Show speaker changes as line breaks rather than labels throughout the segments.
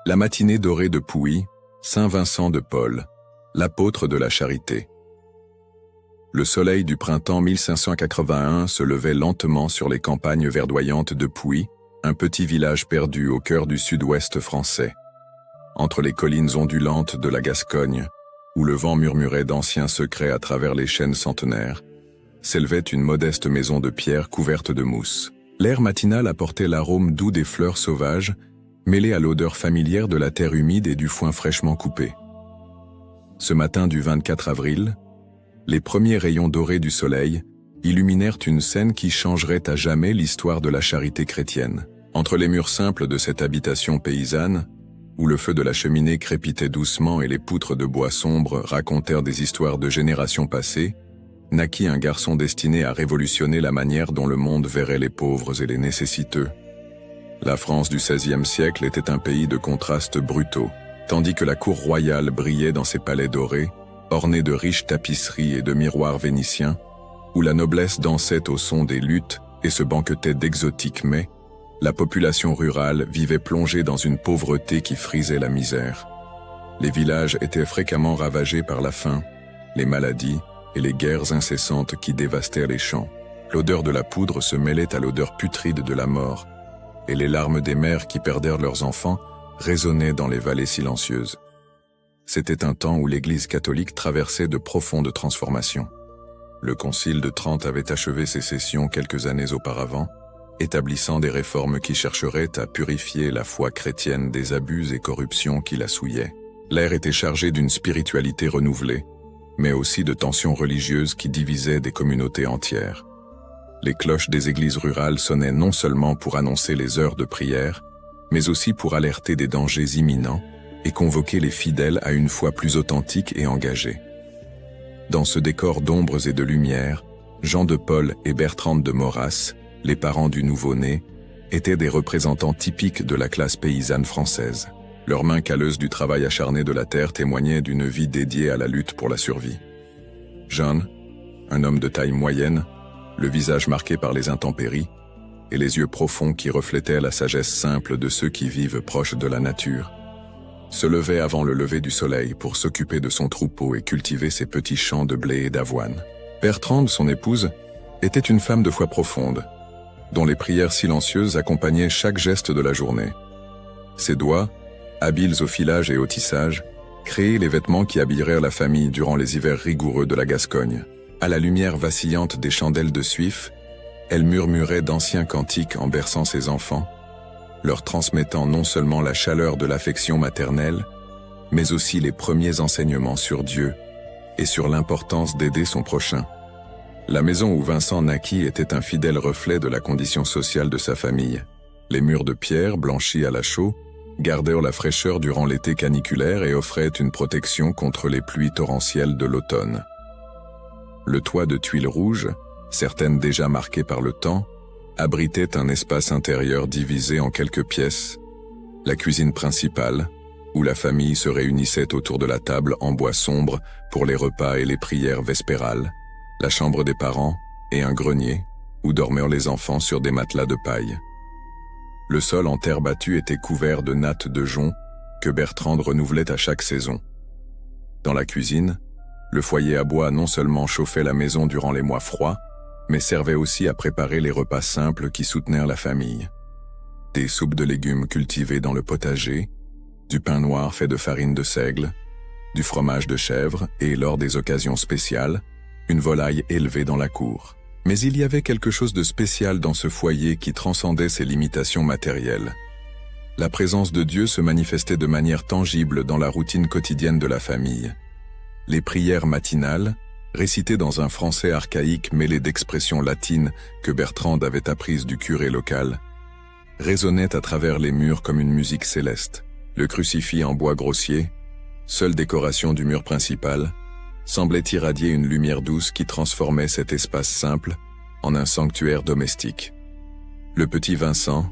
La matinée dorée de Pouilly, Saint Vincent de Paul, l'apôtre de la charité. Le soleil du printemps 1581 se levait lentement sur les campagnes verdoyantes de Pouilly, un petit village perdu au cœur du sud-ouest français. Entre les collines ondulantes de la Gascogne, où le vent murmurait d'anciens secrets à travers les chênes centenaires, s'élevait une modeste maison de pierre couverte de mousse. L'air matinal apportait l'arôme doux des fleurs sauvages, mêlé à l'odeur familière de la terre humide et du foin fraîchement coupé. Ce matin du 24 avril, les premiers rayons dorés du soleil illuminèrent une scène qui changerait à jamais l'histoire de la charité chrétienne. Entre les murs simples de cette habitation paysanne, où le feu de la cheminée crépitait doucement et les poutres de bois sombres racontèrent des histoires de générations passées, naquit un garçon destiné à révolutionner la manière dont le monde verrait les pauvres et les nécessiteux. La France du XVIe siècle était un pays de contrastes brutaux, tandis que la cour royale brillait dans ses palais dorés, ornés de riches tapisseries et de miroirs vénitiens, où la noblesse dansait au son des luttes et se banquetait d'exotiques mets, la population rurale vivait plongée dans une pauvreté qui frisait la misère. Les villages étaient fréquemment ravagés par la faim, les maladies et les guerres incessantes qui dévastèrent les champs. L'odeur de la poudre se mêlait à l'odeur putride de la mort, et les larmes des mères qui perdèrent leurs enfants résonnaient dans les vallées silencieuses. C'était un temps où l'Église catholique traversait de profondes transformations. Le Concile de Trente avait achevé ses sessions quelques années auparavant, établissant des réformes qui chercheraient à purifier la foi chrétienne des abus et corruptions qui la souillaient. L'air était chargé d'une spiritualité renouvelée, mais aussi de tensions religieuses qui divisaient des communautés entières. Les cloches des églises rurales sonnaient non seulement pour annoncer les heures de prière, mais aussi pour alerter des dangers imminents et convoquer les fidèles à une foi plus authentique et engagée. Dans ce décor d'ombres et de lumière, Jean de Paul et Bertrande de Maurras, les parents du nouveau-né, étaient des représentants typiques de la classe paysanne française. Leurs mains calleuses du travail acharné de la terre témoignaient d'une vie dédiée à la lutte pour la survie. Jean, un homme de taille moyenne, le visage marqué par les intempéries, et les yeux profonds qui reflétaient la sagesse simple de ceux qui vivent proches de la nature, se levait avant le lever du soleil pour s'occuper de son troupeau et cultiver ses petits champs de blé et d'avoine. Bertrande, son épouse, était une femme de foi profonde, dont les prières silencieuses accompagnaient chaque geste de la journée. Ses doigts, habiles au filage et au tissage, créaient les vêtements qui habilleraient la famille durant les hivers rigoureux de la Gascogne. À la lumière vacillante des chandelles de suif, elle murmurait d'anciens cantiques en berçant ses enfants, leur transmettant non seulement la chaleur de l'affection maternelle, mais aussi les premiers enseignements sur Dieu et sur l'importance d'aider son prochain. La maison où Vincent naquit était un fidèle reflet de la condition sociale de sa famille. Les murs de pierre, blanchis à la chaux, gardèrent la fraîcheur durant l'été caniculaire et offraient une protection contre les pluies torrentielles de l'automne. Le toit de tuiles rouges, certaines déjà marquées par le temps, abritait un espace intérieur divisé en quelques pièces, la cuisine principale, où la famille se réunissait autour de la table en bois sombre pour les repas et les prières vespérales, la chambre des parents et un grenier, où dormaient les enfants sur des matelas de paille. Le sol en terre battue était couvert de nattes de jonc que Bertrande renouvelait à chaque saison. Dans la cuisine, le foyer à bois non seulement chauffait la maison durant les mois froids, mais servait aussi à préparer les repas simples qui soutenèrent la famille. Des soupes de légumes cultivées dans le potager, du pain noir fait de farine de seigle, du fromage de chèvre et, lors des occasions spéciales, une volaille élevée dans la cour. Mais il y avait quelque chose de spécial dans ce foyer qui transcendait ses limitations matérielles. La présence de Dieu se manifestait de manière tangible dans la routine quotidienne de la famille. Les prières matinales, récitées dans un français archaïque mêlé d'expressions latines que Bertrande avait apprises du curé local, résonnaient à travers les murs comme une musique céleste. Le crucifix en bois grossier, seule décoration du mur principal, semblait irradier une lumière douce qui transformait cet espace simple en un sanctuaire domestique. Le petit Vincent,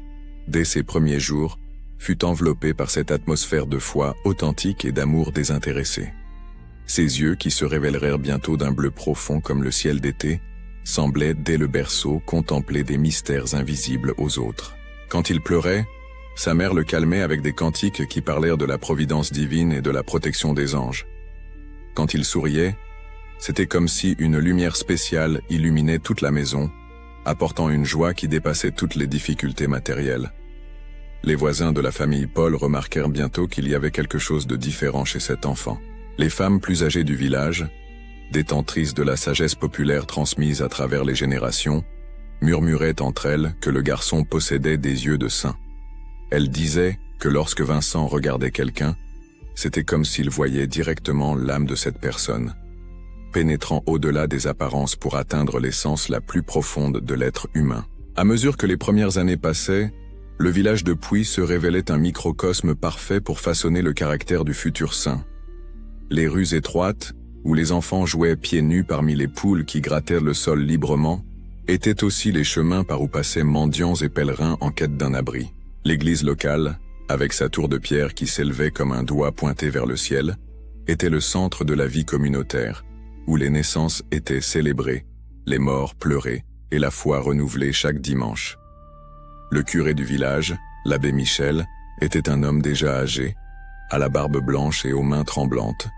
dès ses premiers jours, fut enveloppé par cette atmosphère de foi authentique et d'amour désintéressé. Ses yeux, qui se révélèrent bientôt d'un bleu profond comme le ciel d'été, semblaient, dès le berceau, contempler des mystères invisibles aux autres. Quand il pleurait, Sa mère le calmait avec des cantiques qui parlèrent de la providence divine et de la protection des anges. Quand il souriait, c'était comme si une lumière spéciale illuminait toute la maison, apportant une joie qui dépassait toutes les difficultés matérielles. Les voisins de la famille Paul remarquèrent bientôt qu'il y avait quelque chose de différent chez cet enfant. Les femmes plus âgées du village, détentrices de la sagesse populaire transmise à travers les générations, murmuraient entre elles que le garçon possédait des yeux de saint. Elles disaient que lorsque Vincent regardait quelqu'un, c'était comme s'il voyait directement l'âme de cette personne, pénétrant au-delà des apparences pour atteindre l'essence la plus profonde de l'être humain. À mesure que les premières années passaient, le village de Puy se révélait un microcosme parfait pour façonner le caractère du futur saint. Les rues étroites, où les enfants jouaient pieds nus parmi les poules qui grattaient le sol librement, étaient aussi les chemins par où passaient mendiants et pèlerins en quête d'un abri. L'église locale, avec sa tour de pierre qui s'élevait comme un doigt pointé vers le ciel, était le centre de la vie communautaire, où les naissances étaient célébrées, les morts pleurées et la foi renouvelée chaque dimanche. Le curé du village, l'abbé Michel, était un homme déjà âgé, à la barbe blanche et aux mains tremblantes,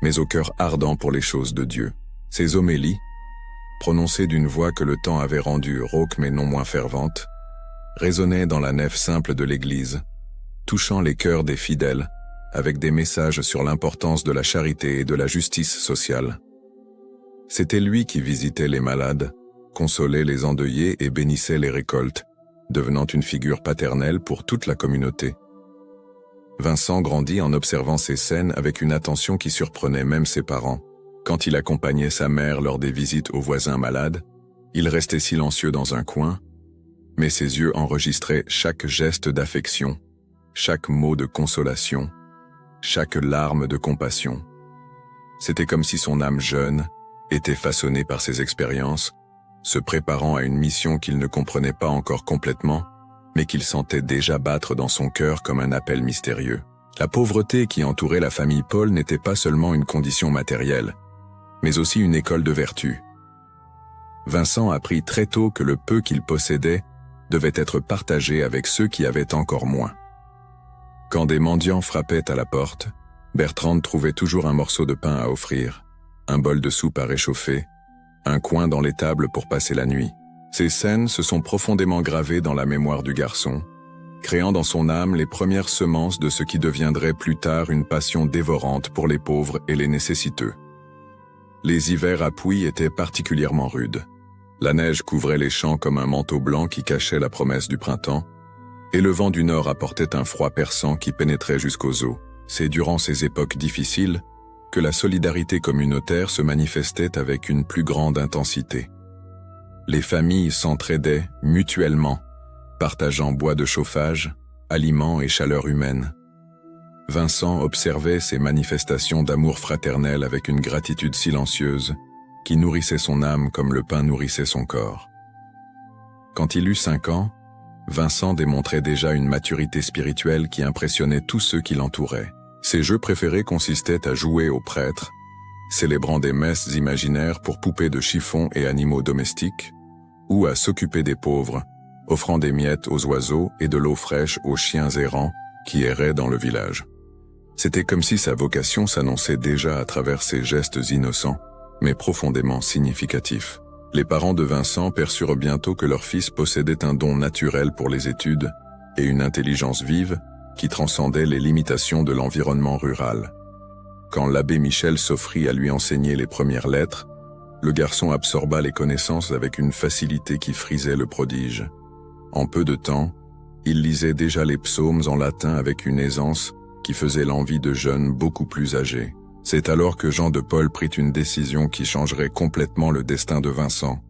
mais au cœur ardent pour les choses de Dieu. Ses homélies, prononcées d'une voix que le temps avait rendue rauque mais non moins fervente, résonnaient dans la nef simple de l'église, touchant les cœurs des fidèles, avec des messages sur l'importance de la charité et de la justice sociale. C'était lui qui visitait les malades, consolait les endeuillés et bénissait les récoltes, devenant une figure paternelle pour toute la communauté. Vincent grandit en observant ces scènes avec une attention qui surprenait même ses parents. Quand il accompagnait sa mère lors des visites aux voisins malades, il restait silencieux dans un coin, mais ses yeux enregistraient chaque geste d'affection, chaque mot de consolation, chaque larme de compassion. C'était comme si son âme jeune était façonnée par ses expériences, se préparant à une mission qu'il ne comprenait pas encore complètement, mais qu'il sentait déjà battre dans son cœur comme un appel mystérieux. La pauvreté qui entourait la famille Paul n'était pas seulement une condition matérielle, mais aussi une école de vertu. Vincent apprit très tôt que le peu qu'il possédait devait être partagé avec ceux qui avaient encore moins. Quand des mendiants frappaient à la porte, Bertrande trouvait toujours un morceau de pain à offrir, un bol de soupe à réchauffer, un coin dans l'étable pour passer la nuit. Ces scènes se sont profondément gravées dans la mémoire du garçon, créant dans son âme les premières semences de ce qui deviendrait plus tard une passion dévorante pour les pauvres et les nécessiteux. Les hivers à Puy étaient particulièrement rudes. La neige couvrait les champs comme un manteau blanc qui cachait la promesse du printemps, et le vent du nord apportait un froid perçant qui pénétrait jusqu'aux os. C'est durant ces époques difficiles que la solidarité communautaire se manifestait avec une plus grande intensité. Les familles s'entraidaient mutuellement, partageant bois de chauffage, aliments et chaleur humaine. Vincent observait ces manifestations d'amour fraternel avec une gratitude silencieuse qui nourrissait son âme comme le pain nourrissait son corps. Quand il eut 5 ans, Vincent démontrait déjà une maturité spirituelle qui impressionnait tous ceux qui l'entouraient. Ses jeux préférés consistaient à jouer aux prêtres, célébrant des messes imaginaires pour poupées de chiffon et animaux domestiques, ou à s'occuper des pauvres, offrant des miettes aux oiseaux et de l'eau fraîche aux chiens errants qui erraient dans le village. C'était comme si sa vocation s'annonçait déjà à travers ces gestes innocents, mais profondément significatifs. Les parents de Vincent perçurent bientôt que leur fils possédait un don naturel pour les études et une intelligence vive qui transcendait les limitations de l'environnement rural. Quand l'abbé Michel s'offrit à lui enseigner les premières lettres, le garçon absorba les connaissances avec une facilité qui frisait le prodige. En peu de temps, il lisait déjà les psaumes en latin avec une aisance qui faisait l'envie de jeunes beaucoup plus âgés. C'est alors que Jean de Paul prit une décision qui changerait complètement le destin de Vincent.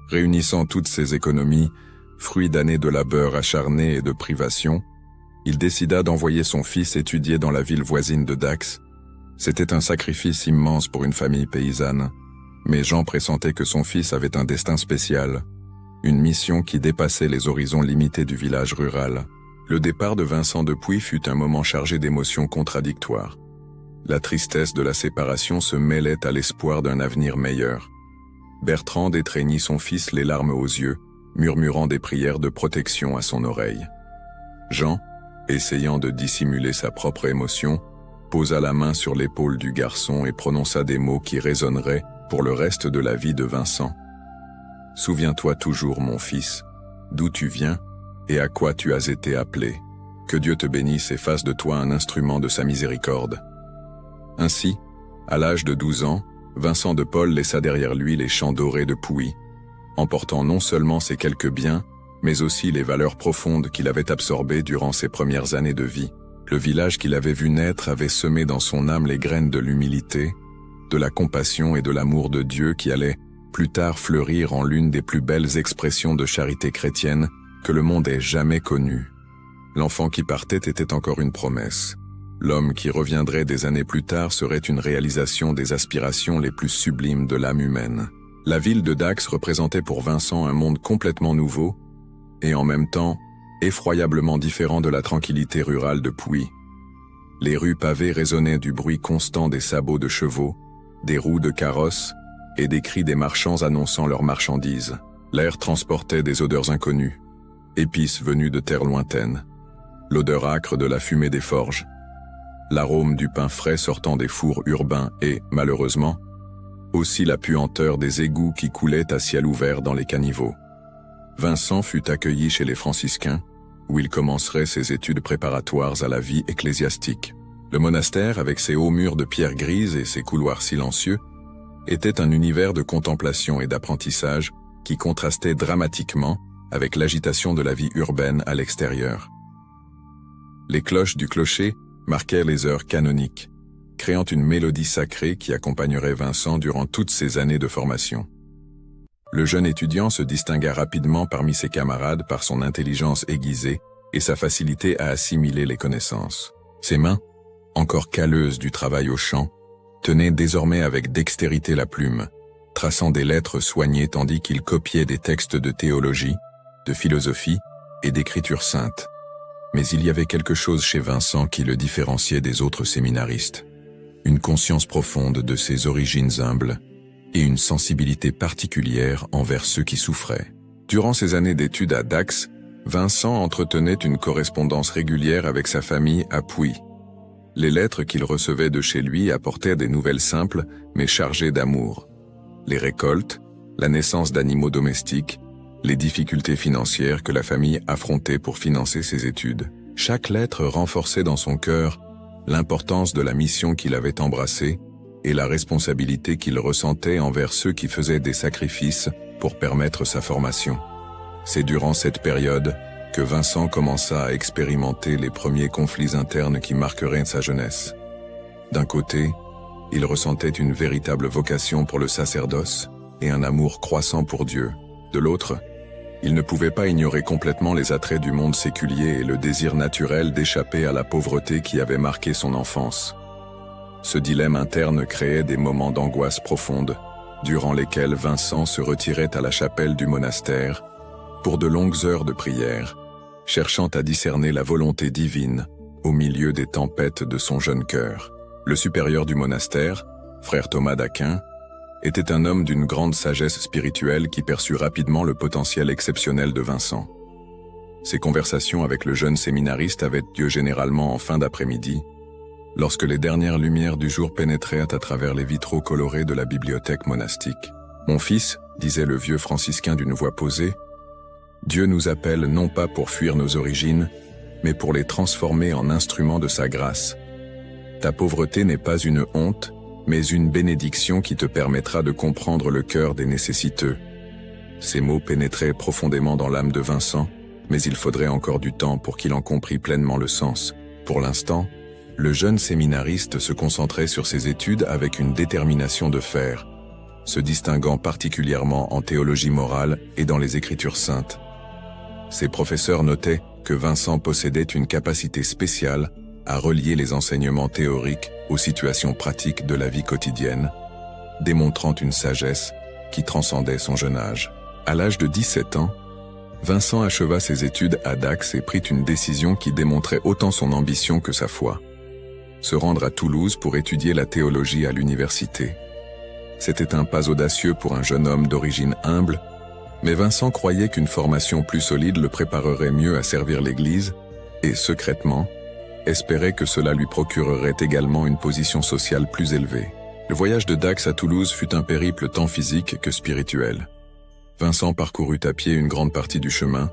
Réunissant toutes ses économies, fruits d'années de labeur acharné et de privation, il décida d'envoyer son fils étudier dans la ville voisine de Dax. C'était un sacrifice immense pour une famille paysanne, mais Jean pressentait que son fils avait un destin spécial, une mission qui dépassait les horizons limités du village rural. Le départ de Vincent de Puy fut un moment chargé d'émotions contradictoires. La tristesse de la séparation se mêlait à l'espoir d'un avenir meilleur. Bertrande étreignit son fils les larmes aux yeux, murmurant des prières de protection à son oreille. Jean, essayant de dissimuler sa propre émotion, posa la main sur l'épaule du garçon et prononça des mots qui résonneraient pour le reste de la vie de Vincent. « Souviens-toi toujours, mon fils, d'où tu viens et à quoi tu as été appelé. Que Dieu te bénisse et fasse de toi un instrument de sa miséricorde. » Ainsi, à l'âge de 12 ans, Vincent de Paul laissa derrière lui les champs dorés de Pouilly, emportant non seulement ses quelques biens, mais aussi les valeurs profondes qu'il avait absorbées durant ses premières années de vie. Le village qu'il avait vu naître avait semé dans son âme les graines de l'humilité, de la compassion et de l'amour de Dieu qui allaient plus tard fleurir en l'une des plus belles expressions de charité chrétienne que le monde ait jamais connue. L'enfant qui partait était encore une promesse. L'homme qui reviendrait des années plus tard serait une réalisation des aspirations les plus sublimes de l'âme humaine. La ville de Dax représentait pour Vincent un monde complètement nouveau, et en même temps, effroyablement différent de la tranquillité rurale de Pouilly. Les rues pavées résonnaient du bruit constant des sabots de chevaux, des roues de carrosses et des cris des marchands annonçant leurs marchandises. L'air transportait des odeurs inconnues, épices venues de terres lointaines, l'odeur âcre de la fumée des forges, l'arôme du pain frais sortant des fours urbains et, malheureusement, aussi la puanteur des égouts qui coulaient à ciel ouvert dans les caniveaux. Vincent fut accueilli chez les franciscains, où il commencerait ses études préparatoires à la vie ecclésiastique. Le monastère, avec ses hauts murs de pierre grise et ses couloirs silencieux, était un univers de contemplation et d'apprentissage qui contrastait dramatiquement avec l'agitation de la vie urbaine à l'extérieur. Les cloches du clocher marquaient les heures canoniques, créant une mélodie sacrée qui accompagnerait Vincent durant toutes ses années de formation. Le jeune étudiant se distingua rapidement parmi ses camarades par son intelligence aiguisée et sa facilité à assimiler les connaissances. Ses mains, encore calleuses du travail au champ, tenaient désormais avec dextérité la plume, traçant des lettres soignées tandis qu'il copiait des textes de théologie, de philosophie et d'écriture sainte. Mais il y avait quelque chose chez Vincent qui le différenciait des autres séminaristes. Une conscience profonde de ses origines humbles et une sensibilité particulière envers ceux qui souffraient. Durant ses années d'études à Dax, Vincent entretenait une correspondance régulière avec sa famille à Pouilly. Les lettres qu'il recevait de chez lui apportaient des nouvelles simples mais chargées d'amour. Les récoltes, la naissance d'animaux domestiques, les difficultés financières que la famille affrontait pour financer ses études. Chaque lettre renforçait dans son cœur l'importance de la mission qu'il avait embrassée et la responsabilité qu'il ressentait envers ceux qui faisaient des sacrifices pour permettre sa formation. C'est durant cette période que Vincent commença à expérimenter les premiers conflits internes qui marqueraient sa jeunesse. D'un côté, il ressentait une véritable vocation pour le sacerdoce et un amour croissant pour Dieu. De l'autre, il ne pouvait pas ignorer complètement les attraits du monde séculier et le désir naturel d'échapper à la pauvreté qui avait marqué son enfance. Ce dilemme interne créait des moments d'angoisse profonde, durant lesquels Vincent se retirait à la chapelle du monastère pour de longues heures de prière, cherchant à discerner la volonté divine au milieu des tempêtes de son jeune cœur. Le supérieur du monastère, frère Thomas d'Aquin, était un homme d'une grande sagesse spirituelle qui perçut rapidement le potentiel exceptionnel de Vincent. Ses conversations avec le jeune séminariste avaient lieu généralement en fin d'après-midi, lorsque les dernières lumières du jour pénétraient à travers les vitraux colorés de la bibliothèque monastique. « Mon fils, disait le vieux franciscain d'une voix posée, Dieu nous appelle non pas pour fuir nos origines, mais pour les transformer en instruments de sa grâce. Ta pauvreté n'est pas une honte, mais une bénédiction qui te permettra de comprendre le cœur des nécessiteux. » Ces mots pénétraient profondément dans l'âme de Vincent, mais il faudrait encore du temps pour qu'il en comprît pleinement le sens. Pour l'instant, le jeune séminariste se concentrait sur ses études avec une détermination de fer, se distinguant particulièrement en théologie morale et dans les Écritures saintes. Ses professeurs notaient que Vincent possédait une capacité spéciale à relier les enseignements théoriques aux situations pratiques de la vie quotidienne, démontrant une sagesse qui transcendait son jeune âge. À l'âge de 17 ans, Vincent acheva ses études à Dax et prit une décision qui démontrait autant son ambition que sa foi: se rendre à Toulouse pour étudier la théologie à l'université. C'était un pas audacieux pour un jeune homme d'origine humble, mais Vincent croyait qu'une formation plus solide le préparerait mieux à servir l'Église et, secrètement, espérait que cela lui procurerait également une position sociale plus élevée. Le voyage de Dax à Toulouse fut un périple tant physique que spirituel. Vincent parcourut à pied une grande partie du chemin,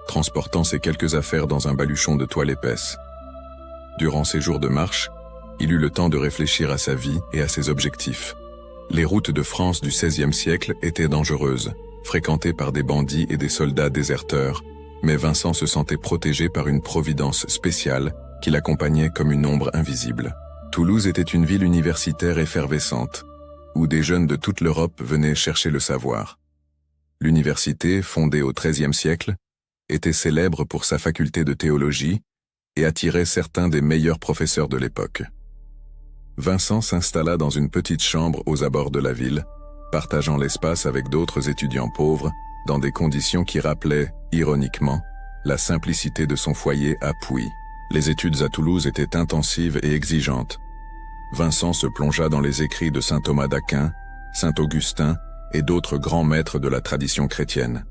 transportant ses quelques affaires dans un baluchon de toile épaisse. Durant ces jours de marche, il eut le temps de réfléchir à sa vie et à ses objectifs. Les routes de France du XVIe siècle étaient dangereuses, fréquentées par des bandits et des soldats déserteurs, mais Vincent se sentait protégé par une providence spéciale qui l'accompagnait comme une ombre invisible. Toulouse était une ville universitaire effervescente, où des jeunes de toute l'Europe venaient chercher le savoir. L'université, fondée au XIIIe siècle, était célèbre pour sa faculté de théologie et attirait certains des meilleurs professeurs de l'époque. Vincent s'installa dans une petite chambre aux abords de la ville, partageant l'espace avec d'autres étudiants pauvres, dans des conditions qui rappelaient, ironiquement, la simplicité de son foyer à Pouilly. Les études à Toulouse étaient intensives et exigeantes. Vincent se plongea dans les écrits de saint Thomas d'Aquin, saint Augustin et d'autres grands maîtres de la tradition chrétienne.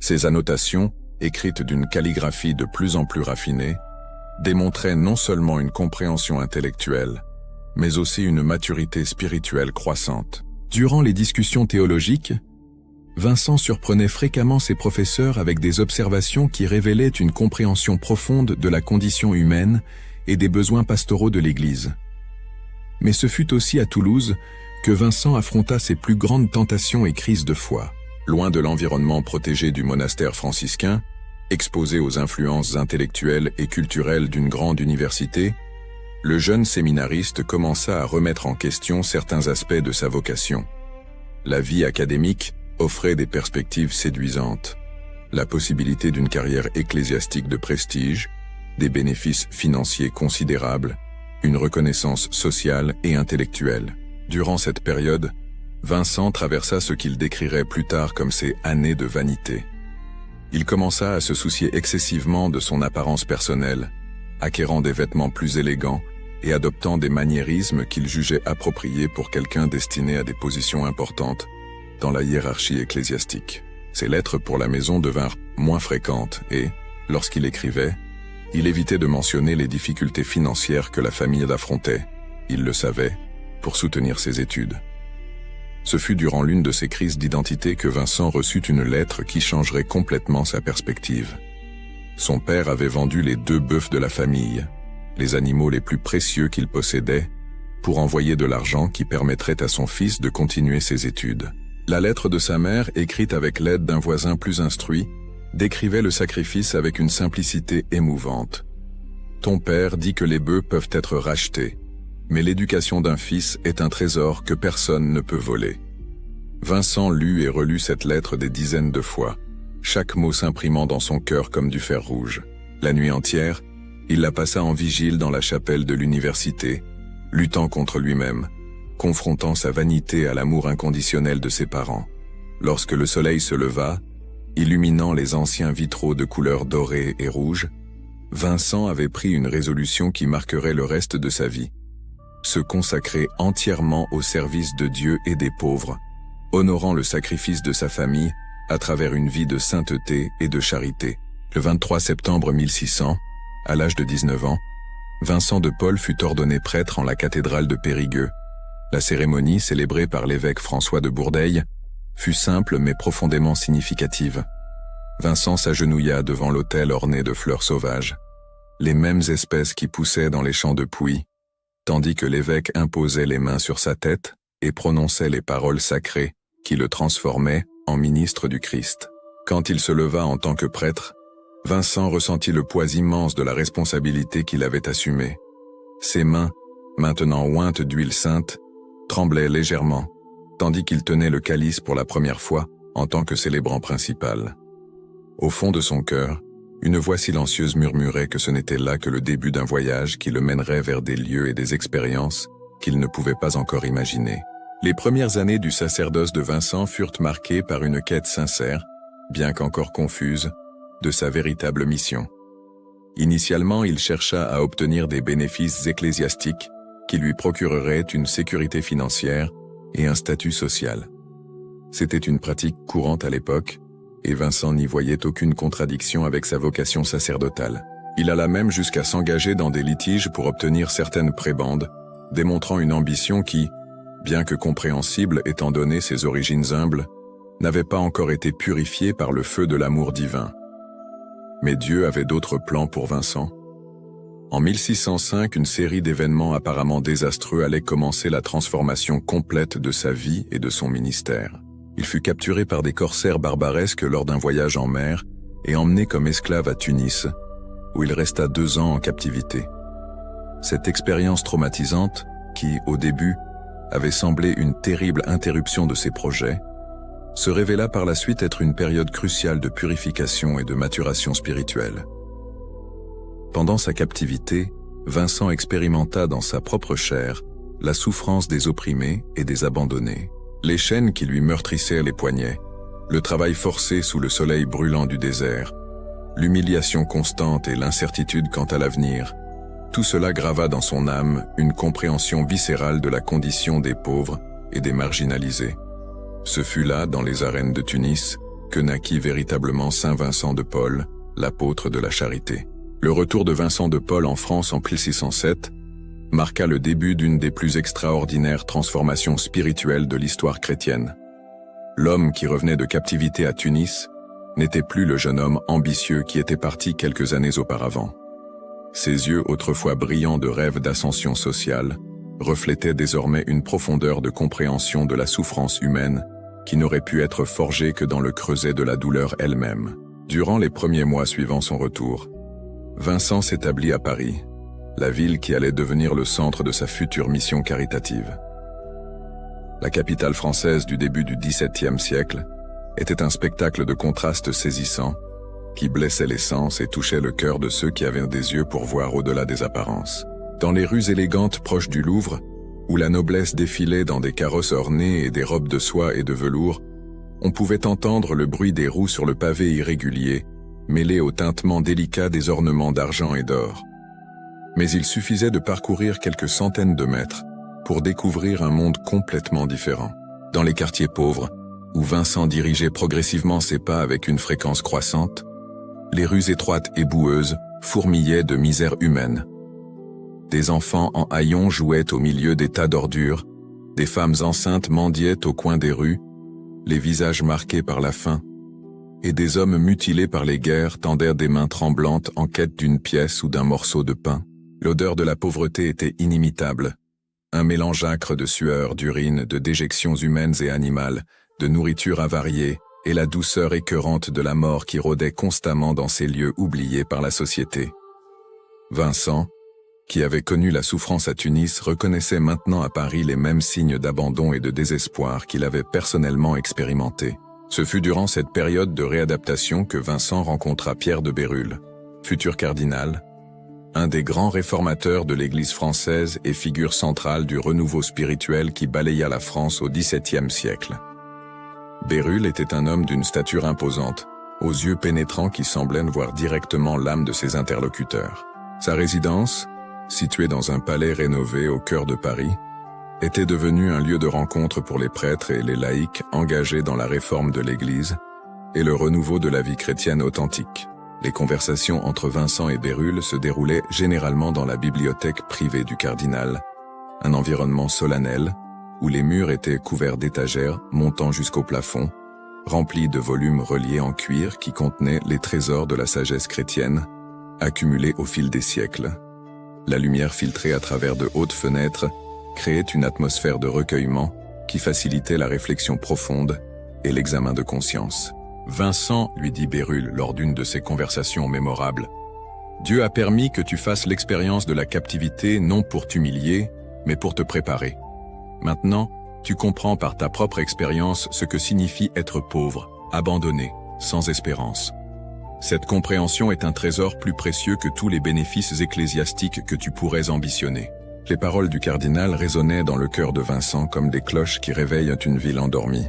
Ces annotations, écrites d'une calligraphie de plus en plus raffinée, démontraient non seulement une compréhension intellectuelle, mais aussi une maturité spirituelle croissante. Durant les discussions théologiques, Vincent surprenait fréquemment ses professeurs avec des observations qui révélaient une compréhension profonde de la condition humaine et des besoins pastoraux de l'Église. Mais ce fut aussi à Toulouse que Vincent affronta ses plus grandes tentations et crises de foi. Loin de l'environnement protégé du monastère franciscain, exposé aux influences intellectuelles et culturelles d'une grande université, le jeune séminariste commença à remettre en question certains aspects de sa vocation. La vie académique offrait des perspectives séduisantes, la possibilité d'une carrière ecclésiastique de prestige, des bénéfices financiers considérables, une reconnaissance sociale et intellectuelle. Durant cette période, Vincent traversa ce qu'il décrirait plus tard comme ses années de vanité. Il commença à se soucier excessivement de son apparence personnelle, acquérant des vêtements plus élégants et adoptant des maniérismes qu'il jugeait appropriés pour quelqu'un destiné à des positions importantes dans la hiérarchie ecclésiastique. Ses lettres pour la maison devinrent moins fréquentes et, lorsqu'il écrivait, il évitait de mentionner les difficultés financières que la famille affrontait, il le savait, pour soutenir ses études. Ce fut durant l'une de ces crises d'identité que Vincent reçut une lettre qui changerait complètement sa perspective. Son père avait vendu les 2 bœufs de la famille, les animaux les plus précieux qu'il possédait, pour envoyer de l'argent qui permettrait à son fils de continuer ses études. La lettre de sa mère, écrite avec l'aide d'un voisin plus instruit, décrivait le sacrifice avec une simplicité émouvante. « Ton père dit que les bœufs peuvent être rachetés, mais l'éducation d'un fils est un trésor que personne ne peut voler. » Vincent lut et relut cette lettre des dizaines de fois, chaque mot s'imprimant dans son cœur comme du fer rouge. La nuit entière, il la passa en vigile dans la chapelle de l'université, luttant contre lui-même, confrontant sa vanité à l'amour inconditionnel de ses parents. Lorsque le soleil se leva, illuminant les anciens vitraux de couleur dorée et rouge, Vincent avait pris une résolution qui marquerait le reste de sa vie. Se consacrer entièrement au service de Dieu et des pauvres, honorant le sacrifice de sa famille à travers une vie de sainteté et de charité. Le 23 septembre 1600, à l'âge de 19 ans, Vincent de Paul fut ordonné prêtre en la cathédrale de Périgueux. La cérémonie, célébrée par l'évêque François de Bourdeille, fut simple mais profondément significative. Vincent s'agenouilla devant l'autel orné de fleurs sauvages, les mêmes espèces qui poussaient dans les champs de Pouilly, tandis que l'évêque imposait les mains sur sa tête et prononçait les paroles sacrées qui le transformaient en ministre du Christ. Quand il se leva en tant que prêtre, Vincent ressentit le poids immense de la responsabilité qu'il avait assumée. Ses mains, maintenant ointes d'huile sainte, tremblaient légèrement, tandis qu'il tenait le calice pour la première fois en tant que célébrant principal. Au fond de son cœur, une voix silencieuse murmurait que ce n'était là que le début d'un voyage qui le mènerait vers des lieux et des expériences qu'il ne pouvait pas encore imaginer. Les premières années du sacerdoce de Vincent furent marquées par une quête sincère, bien qu'encore confuse, de sa véritable mission. Initialement, il chercha à obtenir des bénéfices ecclésiastiques qui lui procureraient une sécurité financière et un statut social. C'était une pratique courante à l'époque, et Vincent n'y voyait aucune contradiction avec sa vocation sacerdotale. Il alla même jusqu'à s'engager dans des litiges pour obtenir certaines prébendes, démontrant une ambition qui, bien que compréhensible étant donné ses origines humbles, n'avait pas encore été purifiée par le feu de l'amour divin. Mais Dieu avait d'autres plans pour Vincent. En 1605, une série d'événements apparemment désastreux allait commencer la transformation complète de sa vie et de son ministère. Il fut capturé par des corsaires barbaresques lors d'un voyage en mer et emmené comme esclave à Tunis, où il resta 2 ans en captivité. Cette expérience traumatisante, qui, au début, avait semblé une terrible interruption de ses projets, se révéla par la suite être une période cruciale de purification et de maturation spirituelle. Pendant sa captivité, Vincent expérimenta dans sa propre chair la souffrance des opprimés et des abandonnés, les chaînes qui lui meurtrissaient les poignets, le travail forcé sous le soleil brûlant du désert, l'humiliation constante et l'incertitude quant à l'avenir. Tout cela grava dans son âme une compréhension viscérale de la condition des pauvres et des marginalisés. Ce fut là, dans les arènes de Tunis, que naquit véritablement Saint Vincent de Paul, l'apôtre de la charité. Le retour de Vincent de Paul en France en 1607 marqua le début d'une des plus extraordinaires transformations spirituelles de l'histoire chrétienne. L'homme qui revenait de captivité à Tunis n'était plus le jeune homme ambitieux qui était parti quelques années auparavant. Ses yeux, autrefois brillants de rêves d'ascension sociale, reflétaient désormais une profondeur de compréhension de la souffrance humaine qui n'aurait pu être forgée que dans le creuset de la douleur elle-même. Durant les premiers mois suivant son retour, Vincent s'établit à Paris, la ville qui allait devenir le centre de sa future mission caritative. La capitale française du début du XVIIe siècle était un spectacle de contrastes saisissants qui blessait les sens et touchait le cœur de ceux qui avaient des yeux pour voir au-delà des apparences. Dans les rues élégantes proches du Louvre, où la noblesse défilait dans des carrosses ornés et des robes de soie et de velours, on pouvait entendre le bruit des roues sur le pavé irrégulier, mêlé au tintement délicat des ornements d'argent et d'or. Mais il suffisait de parcourir quelques centaines de mètres pour découvrir un monde complètement différent. Dans les quartiers pauvres, où Vincent dirigeait progressivement ses pas avec une fréquence croissante, les rues étroites et boueuses fourmillaient de misère humaine. Des enfants en haillons jouaient au milieu des tas d'ordures, des femmes enceintes mendiaient au coin des rues, les visages marqués par la faim, et des hommes mutilés par les guerres tendaient des mains tremblantes en quête d'une pièce ou d'un morceau de pain. L'odeur de la pauvreté était inimitable, un mélange âcre de sueur, d'urine, de déjections humaines et animales, de nourriture avariée, et la douceur écœurante de la mort qui rôdait constamment dans ces lieux oubliés par la société. Vincent, qui avait connu la souffrance à Tunis, reconnaissait maintenant à Paris les mêmes signes d'abandon et de désespoir qu'il avait personnellement expérimentés. Ce fut durant cette période de réadaptation que Vincent rencontra Pierre de Bérulle, futur cardinal, un des grands réformateurs de l'Église française et figure centrale du renouveau spirituel qui balaya la France au XVIIe siècle. Bérulle était un homme d'une stature imposante, aux yeux pénétrants qui semblaient voir directement l'âme de ses interlocuteurs. Sa résidence, située dans un palais rénové au cœur de Paris, était devenue un lieu de rencontre pour les prêtres et les laïcs engagés dans la réforme de l'Église et le renouveau de la vie chrétienne authentique. Les conversations entre Vincent et Bérulle se déroulaient généralement dans la bibliothèque privée du cardinal, un environnement solennel où les murs étaient couverts d'étagères montant jusqu'au plafond, remplis de volumes reliés en cuir qui contenaient les trésors de la sagesse chrétienne, accumulés au fil des siècles. La lumière filtrée à travers de hautes fenêtres créait une atmosphère de recueillement qui facilitait la réflexion profonde et l'examen de conscience. « Vincent, lui dit Bérulle lors d'une de ces conversations mémorables, Dieu a permis que tu fasses l'expérience de la captivité non pour t'humilier, mais pour te préparer. Maintenant, tu comprends par ta propre expérience ce que signifie être pauvre, abandonné, sans espérance. Cette compréhension est un trésor plus précieux que tous les bénéfices ecclésiastiques que tu pourrais ambitionner. » Les paroles du cardinal résonnaient dans le cœur de Vincent comme des cloches qui réveillent une ville endormie.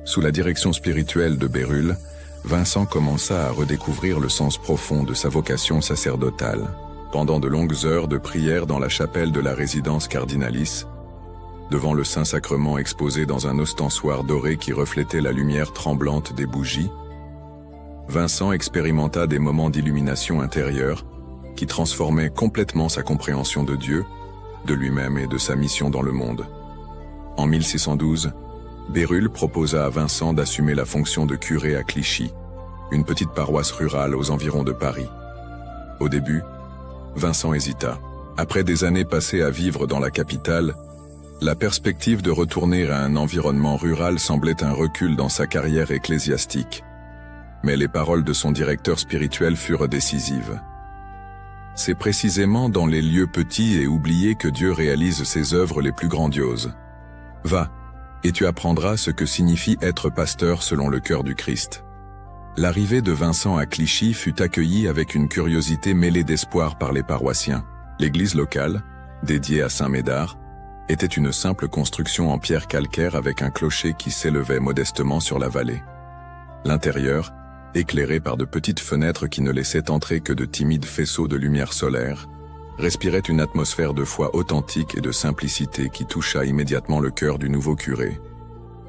Sous la direction spirituelle de Bérulle, Vincent commença à redécouvrir le sens profond de sa vocation sacerdotale. Pendant de longues heures de prière dans la chapelle de la résidence cardinalice, devant le Saint-Sacrement exposé dans un ostensoir doré qui reflétait la lumière tremblante des bougies, Vincent expérimenta des moments d'illumination intérieure qui transformait complètement sa compréhension de Dieu, de lui-même et de sa mission dans le monde. En 1612, Bérulle proposa à Vincent d'assumer la fonction de curé à Clichy, une petite paroisse rurale aux environs de Paris. Au début, Vincent hésita. Après des années passées à vivre dans la capitale, la perspective de retourner à un environnement rural semblait un recul dans sa carrière ecclésiastique. Mais les paroles de son directeur spirituel furent décisives. C'est précisément dans les lieux petits et oubliés que Dieu réalise ses œuvres les plus grandioses. Va, et tu apprendras ce que signifie être pasteur selon le cœur du Christ. L'arrivée de Vincent à Clichy fut accueillie avec une curiosité mêlée d'espoir par les paroissiens. L'église locale, dédiée à Saint Médard, était une simple construction en pierre calcaire avec un clocher qui s'élevait modestement sur la vallée. L'intérieur, éclairé par de petites fenêtres qui ne laissaient entrer que de timides faisceaux de lumière solaire, respirait une atmosphère de foi authentique et de simplicité qui toucha immédiatement le cœur du nouveau curé.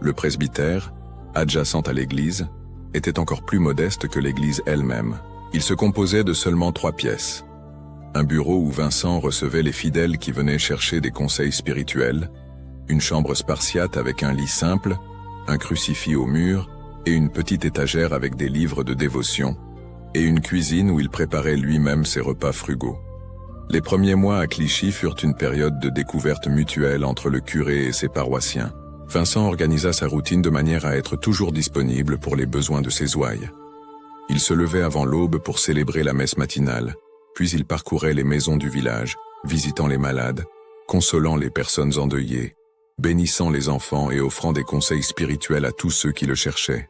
Le presbytère, adjacent à l'église, était encore plus modeste que l'église elle-même. Il se composait de seulement 3 pièces. Un bureau où Vincent recevait les fidèles qui venaient chercher des conseils spirituels, une chambre spartiate avec un lit simple, un crucifix au mur et une petite étagère avec des livres de dévotion, et une cuisine où il préparait lui-même ses repas frugaux. Les premiers mois à Clichy furent une période de découverte mutuelle entre le curé et ses paroissiens. Vincent organisa sa routine de manière à être toujours disponible pour les besoins de ses ouailles. Il se levait avant l'aube pour célébrer la messe matinale, puis il parcourait les maisons du village, visitant les malades, consolant les personnes endeuillées, bénissant les enfants et offrant des conseils spirituels à tous ceux qui le cherchaient.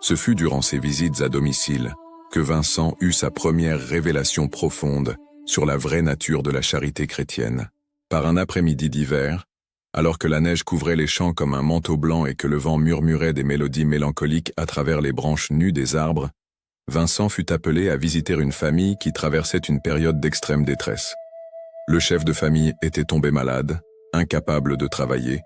Ce fut durant ses visites à domicile que Vincent eut sa première révélation profonde sur la vraie nature de la charité chrétienne. Par un après-midi d'hiver, alors que la neige couvrait les champs comme un manteau blanc et que le vent murmurait des mélodies mélancoliques à travers les branches nues des arbres, Vincent fut appelé à visiter une famille qui traversait une période d'extrême détresse. Le chef de famille était tombé malade, incapable de travailler,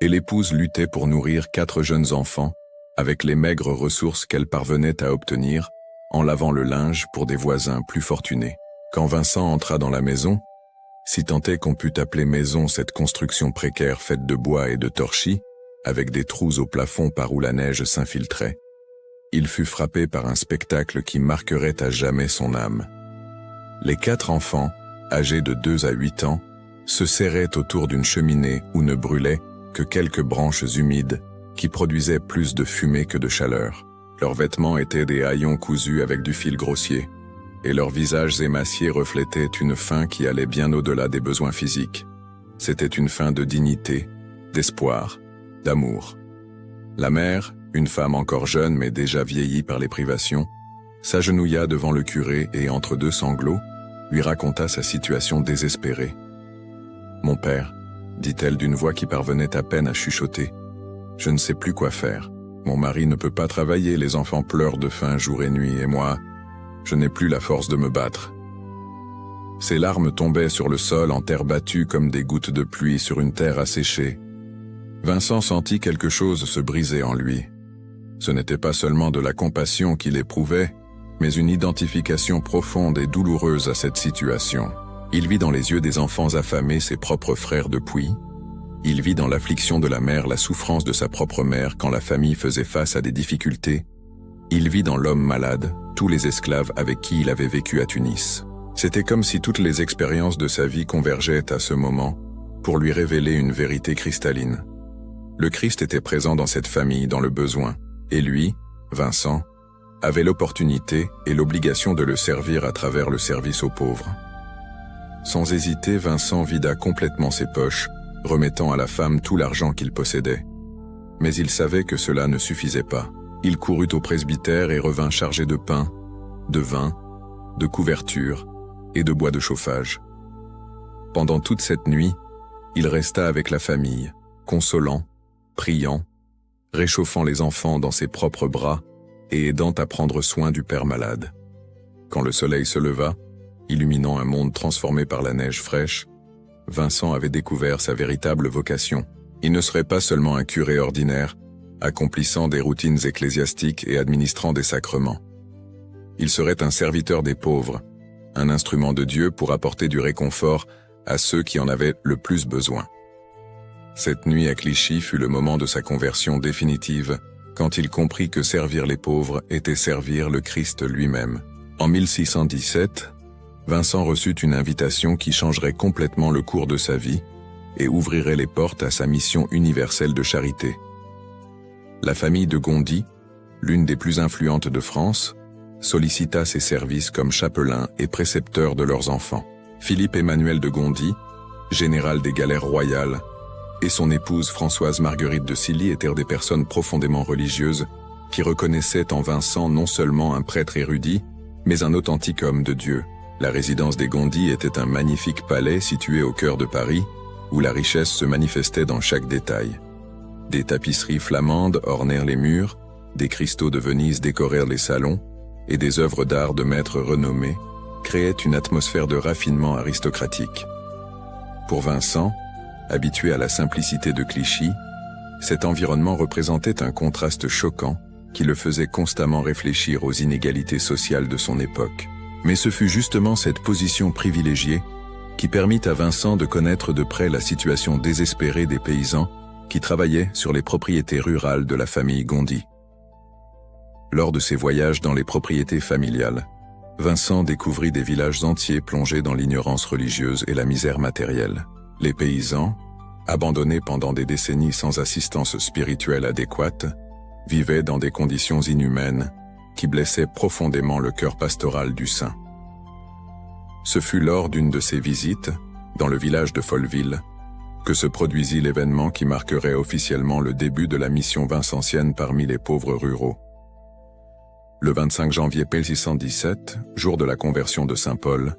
et l'épouse luttait pour nourrir 4 jeunes enfants, avec les maigres ressources qu'elle parvenait à obtenir, en lavant le linge pour des voisins plus fortunés. Quand Vincent entra dans la maison, si tant est qu'on put appeler maison cette construction précaire faite de bois et de torchis, avec des trous au plafond par où la neige s'infiltrait, il fut frappé par un spectacle qui marquerait à jamais son âme. Les 4 enfants, âgés de 2 à 8 ans, se serraient autour d'une cheminée où ne brûlaient que quelques branches humides qui produisaient plus de fumée que de chaleur. Leurs vêtements étaient des haillons cousus avec du fil grossier, et leurs visages émaciés reflétaient une faim qui allait bien au-delà des besoins physiques. C'était une faim de dignité, d'espoir, d'amour. La mère, une femme encore jeune mais déjà vieillie par les privations, s'agenouilla devant le curé et, entre 2 sanglots, lui raconta sa situation désespérée. « Mon père, dit-elle d'une voix qui parvenait à peine à chuchoter, je ne sais plus quoi faire. Mon mari ne peut pas travailler, les enfants pleurent de faim jour et nuit, et moi, je n'ai plus la force de me battre. » Ses larmes tombaient sur le sol en terre battue comme des gouttes de pluie sur une terre asséchée. Vincent sentit quelque chose se briser en lui. Ce n'était pas seulement de la compassion qu'il éprouvait, mais une identification profonde et douloureuse à cette situation. Il vit dans les yeux des enfants affamés ses propres frères de Puy. Il vit dans l'affliction de la mère la souffrance de sa propre mère quand la famille faisait face à des difficultés. Il vit dans l'homme malade tous les esclaves avec qui il avait vécu à Tunis. C'était comme si toutes les expériences de sa vie convergeaient à ce moment pour lui révéler une vérité cristalline. Le Christ était présent dans cette famille, dans le besoin, et lui, Vincent, avait l'opportunité et l'obligation de le servir à travers le service aux pauvres. Sans hésiter, Vincent vida complètement ses poches, remettant à la femme tout l'argent qu'il possédait. Mais il savait que cela ne suffisait pas. Il courut au presbytère et revint chargé de pain, de vin, de couvertures et de bois de chauffage. Pendant toute cette nuit, il resta avec la famille, consolant, priant, réchauffant les enfants dans ses propres bras et aidant à prendre soin du père malade. Quand le soleil se leva, illuminant un monde transformé par la neige fraîche, Vincent avait découvert sa véritable vocation. Il ne serait pas seulement un curé ordinaire, accomplissant des routines ecclésiastiques et administrant des sacrements. Il serait un serviteur des pauvres, un instrument de Dieu pour apporter du réconfort à ceux qui en avaient le plus besoin. Cette nuit à Clichy fut le moment de sa conversion définitive, quand il comprit que servir les pauvres était servir le Christ lui-même. En 1617, Vincent reçut une invitation qui changerait complètement le cours de sa vie et ouvrirait les portes à sa mission universelle de charité. La famille de Gondi, l'une des plus influentes de France, sollicita ses services comme chapelain et précepteur de leurs enfants. Philippe Emmanuel de Gondi, général des galères royales, et son épouse Françoise Marguerite de Silly étaient des personnes profondément religieuses qui reconnaissaient en Vincent non seulement un prêtre érudit, mais un authentique homme de Dieu. La résidence des Gondi était un magnifique palais situé au cœur de Paris, où la richesse se manifestait dans chaque détail. Des tapisseries flamandes ornèrent les murs, des cristaux de Venise décorèrent les salons, et des œuvres d'art de maîtres renommés créaient une atmosphère de raffinement aristocratique. Pour Vincent, habitué à la simplicité de Clichy, cet environnement représentait un contraste choquant qui le faisait constamment réfléchir aux inégalités sociales de son époque. Mais ce fut justement cette position privilégiée qui permit à Vincent de connaître de près la situation désespérée des paysans qui travaillaient sur les propriétés rurales de la famille Gondi. Lors de ses voyages dans les propriétés familiales, Vincent découvrit des villages entiers plongés dans l'ignorance religieuse et la misère matérielle. Les paysans, abandonnés pendant des décennies sans assistance spirituelle adéquate, vivaient dans des conditions inhumaines qui blessaient profondément le cœur pastoral du saint. Ce fut lors d'une de ses visites, dans le village de Folleville, que se produisit l'événement qui marquerait officiellement le début de la mission vincentienne parmi les pauvres ruraux. Le 25 janvier 1617, jour de la conversion de Saint Paul,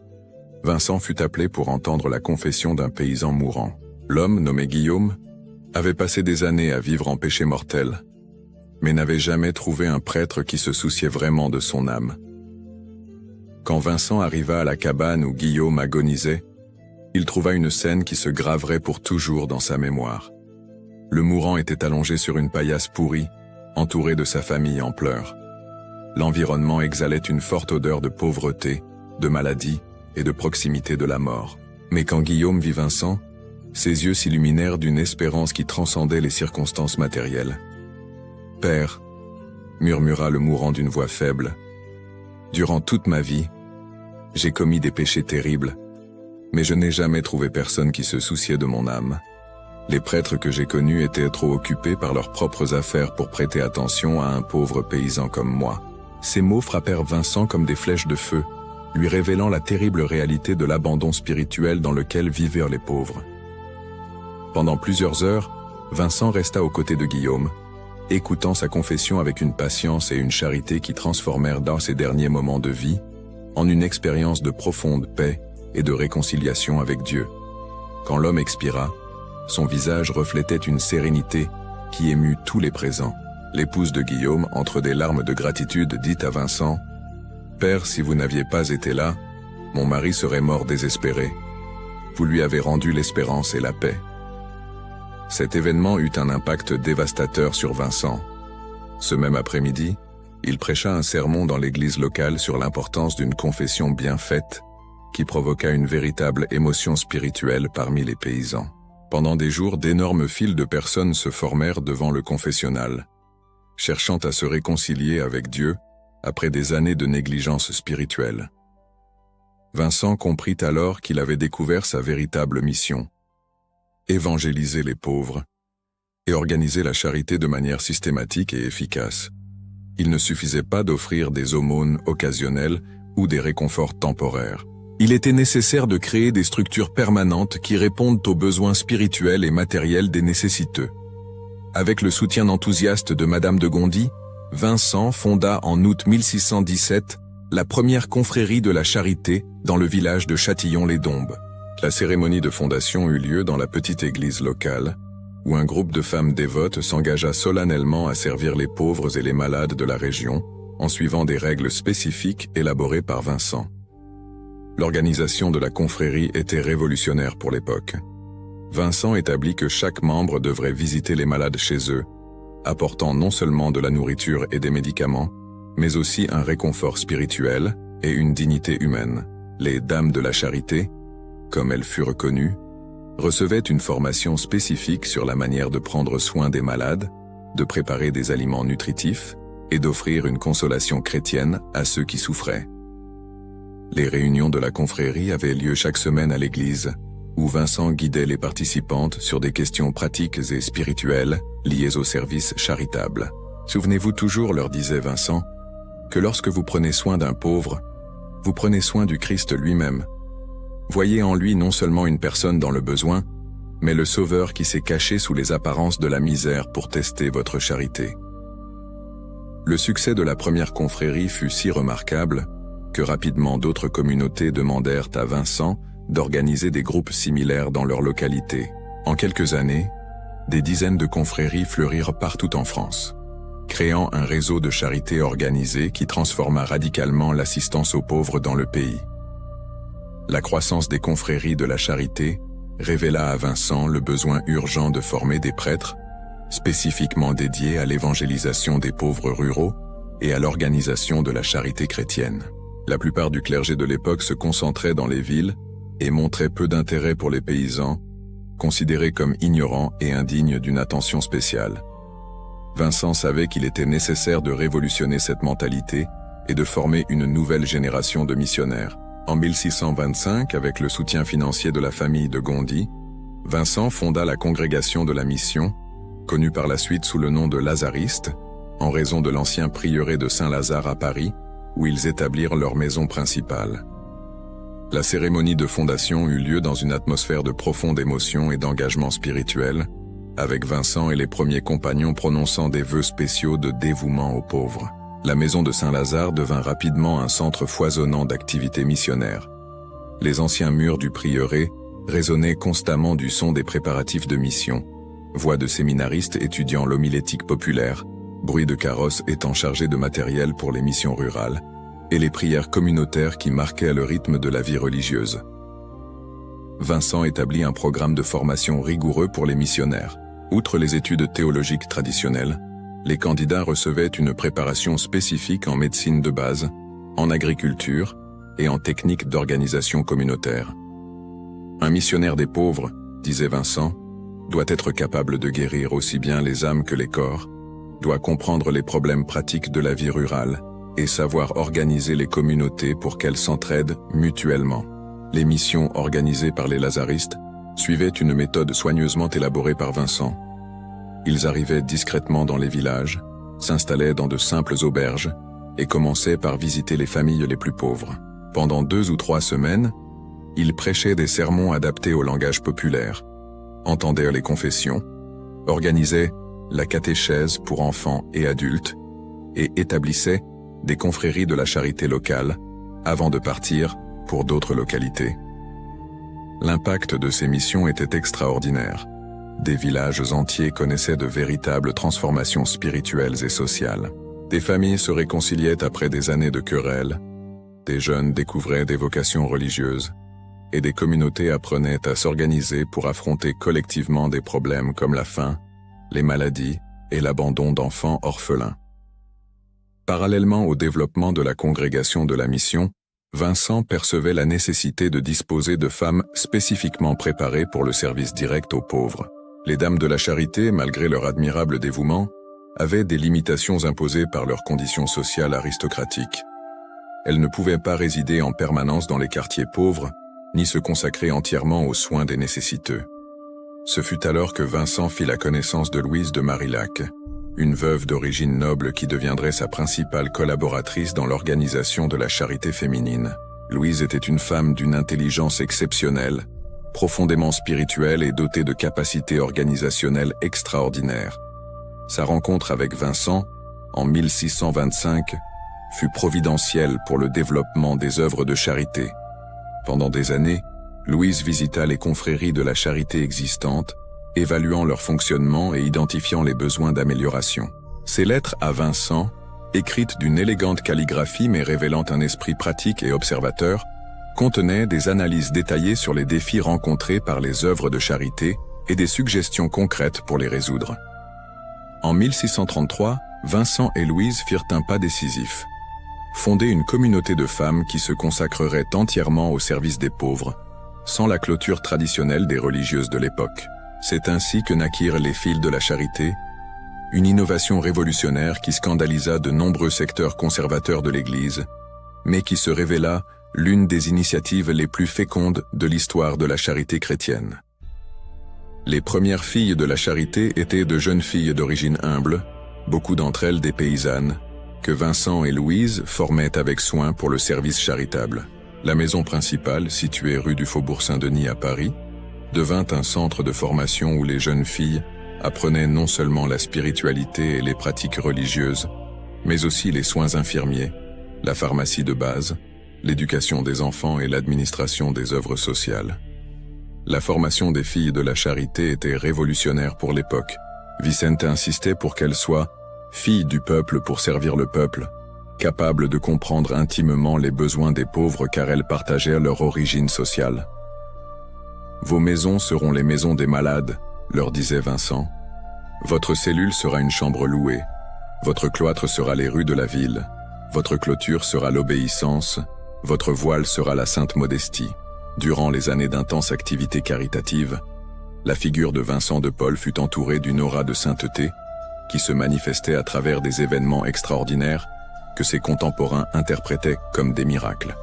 Vincent fut appelé pour entendre la confession d'un paysan mourant. L'homme, nommé Guillaume, avait passé des années à vivre en péché mortel, mais n'avait jamais trouvé un prêtre qui se souciait vraiment de son âme. Quand Vincent arriva à la cabane où Guillaume agonisait, il trouva une scène qui se graverait pour toujours dans sa mémoire. Le mourant était allongé sur une paillasse pourrie, entouré de sa famille en pleurs. L'environnement exhalait une forte odeur de pauvreté, de maladie et de proximité de la mort. Mais quand Guillaume vit Vincent, ses yeux s'illuminèrent d'une espérance qui transcendait les circonstances matérielles. « Père, » murmura le mourant d'une voix faible, « durant toute ma vie, j'ai commis des péchés terribles, mais je n'ai jamais trouvé personne qui se souciait de mon âme. Les prêtres que j'ai connus étaient trop occupés par leurs propres affaires pour prêter attention à un pauvre paysan comme moi. » Ces mots frappèrent Vincent comme des flèches de feu, lui révélant la terrible réalité de l'abandon spirituel dans lequel vivaient les pauvres. Pendant plusieurs heures, Vincent resta aux côtés de Guillaume, écoutant sa confession avec une patience et une charité qui transformèrent dans ses derniers moments de vie en une expérience de profonde paix et de réconciliation avec Dieu. Quand l'homme expira, son visage reflétait une sérénité qui émut tous les présents. L'épouse de Guillaume, entre des larmes de gratitude, dit à Vincent « Père, si vous n'aviez pas été là, mon mari serait mort désespéré. Vous lui avez rendu l'espérance et la paix. » Cet événement eut un impact dévastateur sur Vincent. Ce même après-midi, il prêcha un sermon dans l'église locale sur l'importance d'une confession bien faite, qui provoqua une véritable émotion spirituelle parmi les paysans. Pendant des jours, d'énormes files de personnes se formèrent devant le confessionnal, cherchant à se réconcilier avec Dieu après des années de négligence spirituelle. Vincent comprit alors qu'il avait découvert sa véritable mission: évangéliser les pauvres et organiser la charité de manière systématique et efficace. Il ne suffisait pas d'offrir des aumônes occasionnelles ou des réconforts temporaires. Il était nécessaire de créer des structures permanentes qui répondent aux besoins spirituels et matériels des nécessiteux. Avec le soutien enthousiaste de Madame de Gondi, Vincent fonda en août 1617 la première confrérie de la charité dans le village de Châtillon-les-Dombes. La cérémonie de fondation eut lieu dans la petite église locale, où un groupe de femmes dévotes s'engagea solennellement à servir les pauvres et les malades de la région, en suivant des règles spécifiques élaborées par Vincent. L'organisation de la confrérie était révolutionnaire pour l'époque. Vincent établit que chaque membre devrait visiter les malades chez eux, apportant non seulement de la nourriture et des médicaments, mais aussi un réconfort spirituel et une dignité humaine. Les Dames de la Charité, comme elles furent reconnues, recevaient une formation spécifique sur la manière de prendre soin des malades, de préparer des aliments nutritifs et d'offrir une consolation chrétienne à ceux qui souffraient. Les réunions de la confrérie avaient lieu chaque semaine à l'église, où Vincent guidait les participantes sur des questions pratiques et spirituelles liées au service charitable. Souvenez-vous toujours, leur disait Vincent, que lorsque vous prenez soin d'un pauvre, vous prenez soin du Christ lui-même. Voyez en lui non seulement une personne dans le besoin, mais le Sauveur qui s'est caché sous les apparences de la misère pour tester votre charité. Le succès de la première confrérie fut si remarquable que rapidement d'autres communautés demandèrent à Vincent d'organiser des groupes similaires dans leur localité. En quelques années, des dizaines de confréries fleurirent partout en France, créant un réseau de charité organisé qui transforma radicalement l'assistance aux pauvres dans le pays. La croissance des confréries de la charité révéla à Vincent le besoin urgent de former des prêtres, spécifiquement dédiés à l'évangélisation des pauvres ruraux et à l'organisation de la charité chrétienne. La plupart du clergé de l'époque se concentrait dans les villes et montrait peu d'intérêt pour les paysans, considérés comme ignorants et indignes d'une attention spéciale. Vincent savait qu'il était nécessaire de révolutionner cette mentalité et de former une nouvelle génération de missionnaires. En 1625, avec le soutien financier de la famille de Gondi, Vincent fonda la Congrégation de la Mission, connue par la suite sous le nom de Lazaristes, en raison de l'ancien prieuré de Saint-Lazare à Paris, où ils établirent leur maison principale. La cérémonie de fondation eut lieu dans une atmosphère de profonde émotion et d'engagement spirituel, avec Vincent et les premiers compagnons prononçant des vœux spéciaux de dévouement aux pauvres. La maison de Saint-Lazare devint rapidement un centre foisonnant d'activités missionnaires. Les anciens murs du prieuré résonnaient constamment du son des préparatifs de mission, voix de séminaristes étudiant l'homilétique populaire, bruit de carrosses étant chargés de matériel pour les missions rurales, et les prières communautaires qui marquaient le rythme de la vie religieuse. Vincent établit un programme de formation rigoureux pour les missionnaires. Outre les études théologiques traditionnelles, les candidats recevaient une préparation spécifique en médecine de base, en agriculture et en technique d'organisation communautaire. Un missionnaire des pauvres, disait Vincent, doit être capable de guérir aussi bien les âmes que les corps, doit comprendre les problèmes pratiques de la vie rurale et savoir organiser les communautés pour qu'elles s'entraident mutuellement. Les missions organisées par les lazaristes suivaient une méthode soigneusement élaborée par Vincent. Ils arrivaient discrètement dans les villages, s'installaient dans de simples auberges et commençaient par visiter les familles les plus pauvres. Pendant 2 ou 3 semaines, ils prêchaient des sermons adaptés au langage populaire, entendaient les confessions, organisaient la catéchèse pour enfants et adultes et établissaient des confréries de la charité locale avant de partir pour d'autres localités. L'impact de ces missions était extraordinaire. Des villages entiers connaissaient de véritables transformations spirituelles et sociales. Des familles se réconciliaient après des années de querelles, des jeunes découvraient des vocations religieuses, et des communautés apprenaient à s'organiser pour affronter collectivement des problèmes comme la faim, les maladies et l'abandon d'enfants orphelins. Parallèlement au développement de la congrégation de la mission, Vincent percevait la nécessité de disposer de femmes spécifiquement préparées pour le service direct aux pauvres. Les Dames de la Charité, malgré leur admirable dévouement, avaient des limitations imposées par leurs conditions sociales aristocratiques. Elles ne pouvaient pas résider en permanence dans les quartiers pauvres, ni se consacrer entièrement aux soins des nécessiteux. Ce fut alors que Vincent fit la connaissance de Louise de Marillac, une veuve d'origine noble qui deviendrait sa principale collaboratrice dans l'organisation de la charité féminine. Louise était une femme d'une intelligence exceptionnelle, profondément spirituelle et dotée de capacités organisationnelles extraordinaires. Sa rencontre avec Vincent, en 1625, fut providentielle pour le développement des œuvres de charité. Pendant des années, Louise visita les confréries de la charité existantes, évaluant leur fonctionnement et identifiant les besoins d'amélioration. Ses lettres à Vincent, écrites d'une élégante calligraphie mais révélant un esprit pratique et observateur, contenaient des analyses détaillées sur les défis rencontrés par les œuvres de charité et des suggestions concrètes pour les résoudre. En 1633, Vincent et Louise firent un pas décisif. fonder une communauté de femmes qui se consacrerait entièrement au service des pauvres, sans la clôture traditionnelle des religieuses de l'époque. C'est ainsi que naquirent les Filles de la Charité, une innovation révolutionnaire qui scandalisa de nombreux secteurs conservateurs de l'Église, mais qui se révéla l'une des initiatives les plus fécondes de l'histoire de la charité chrétienne. Les premières Filles de la Charité étaient de jeunes filles d'origine humble, beaucoup d'entre elles des paysannes, que Vincent et Louise formaient avec soin pour le service charitable. La maison principale, située rue du Faubourg Saint-Denis à Paris, devint un centre de formation où les jeunes filles apprenaient non seulement la spiritualité et les pratiques religieuses, mais aussi les soins infirmiers, la pharmacie de base, l'éducation des enfants et l'administration des œuvres sociales. La formation des Filles de la Charité était révolutionnaire pour l'époque. Vicente insistait pour qu'elles soient filles du peuple pour servir le peuple, capables de comprendre intimement les besoins des pauvres car elles partageaient leur origine sociale. « Vos maisons seront les maisons des malades », leur disait Vincent. « Votre cellule sera une chambre louée. Votre cloître sera les rues de la ville. Votre clôture sera l'obéissance. Votre voile sera la sainte modestie. » Durant les années d'intense activité caritative, la figure de Vincent de Paul fut entourée d'une aura de sainteté qui se manifestait à travers des événements extraordinaires que ses contemporains interprétaient comme des miracles.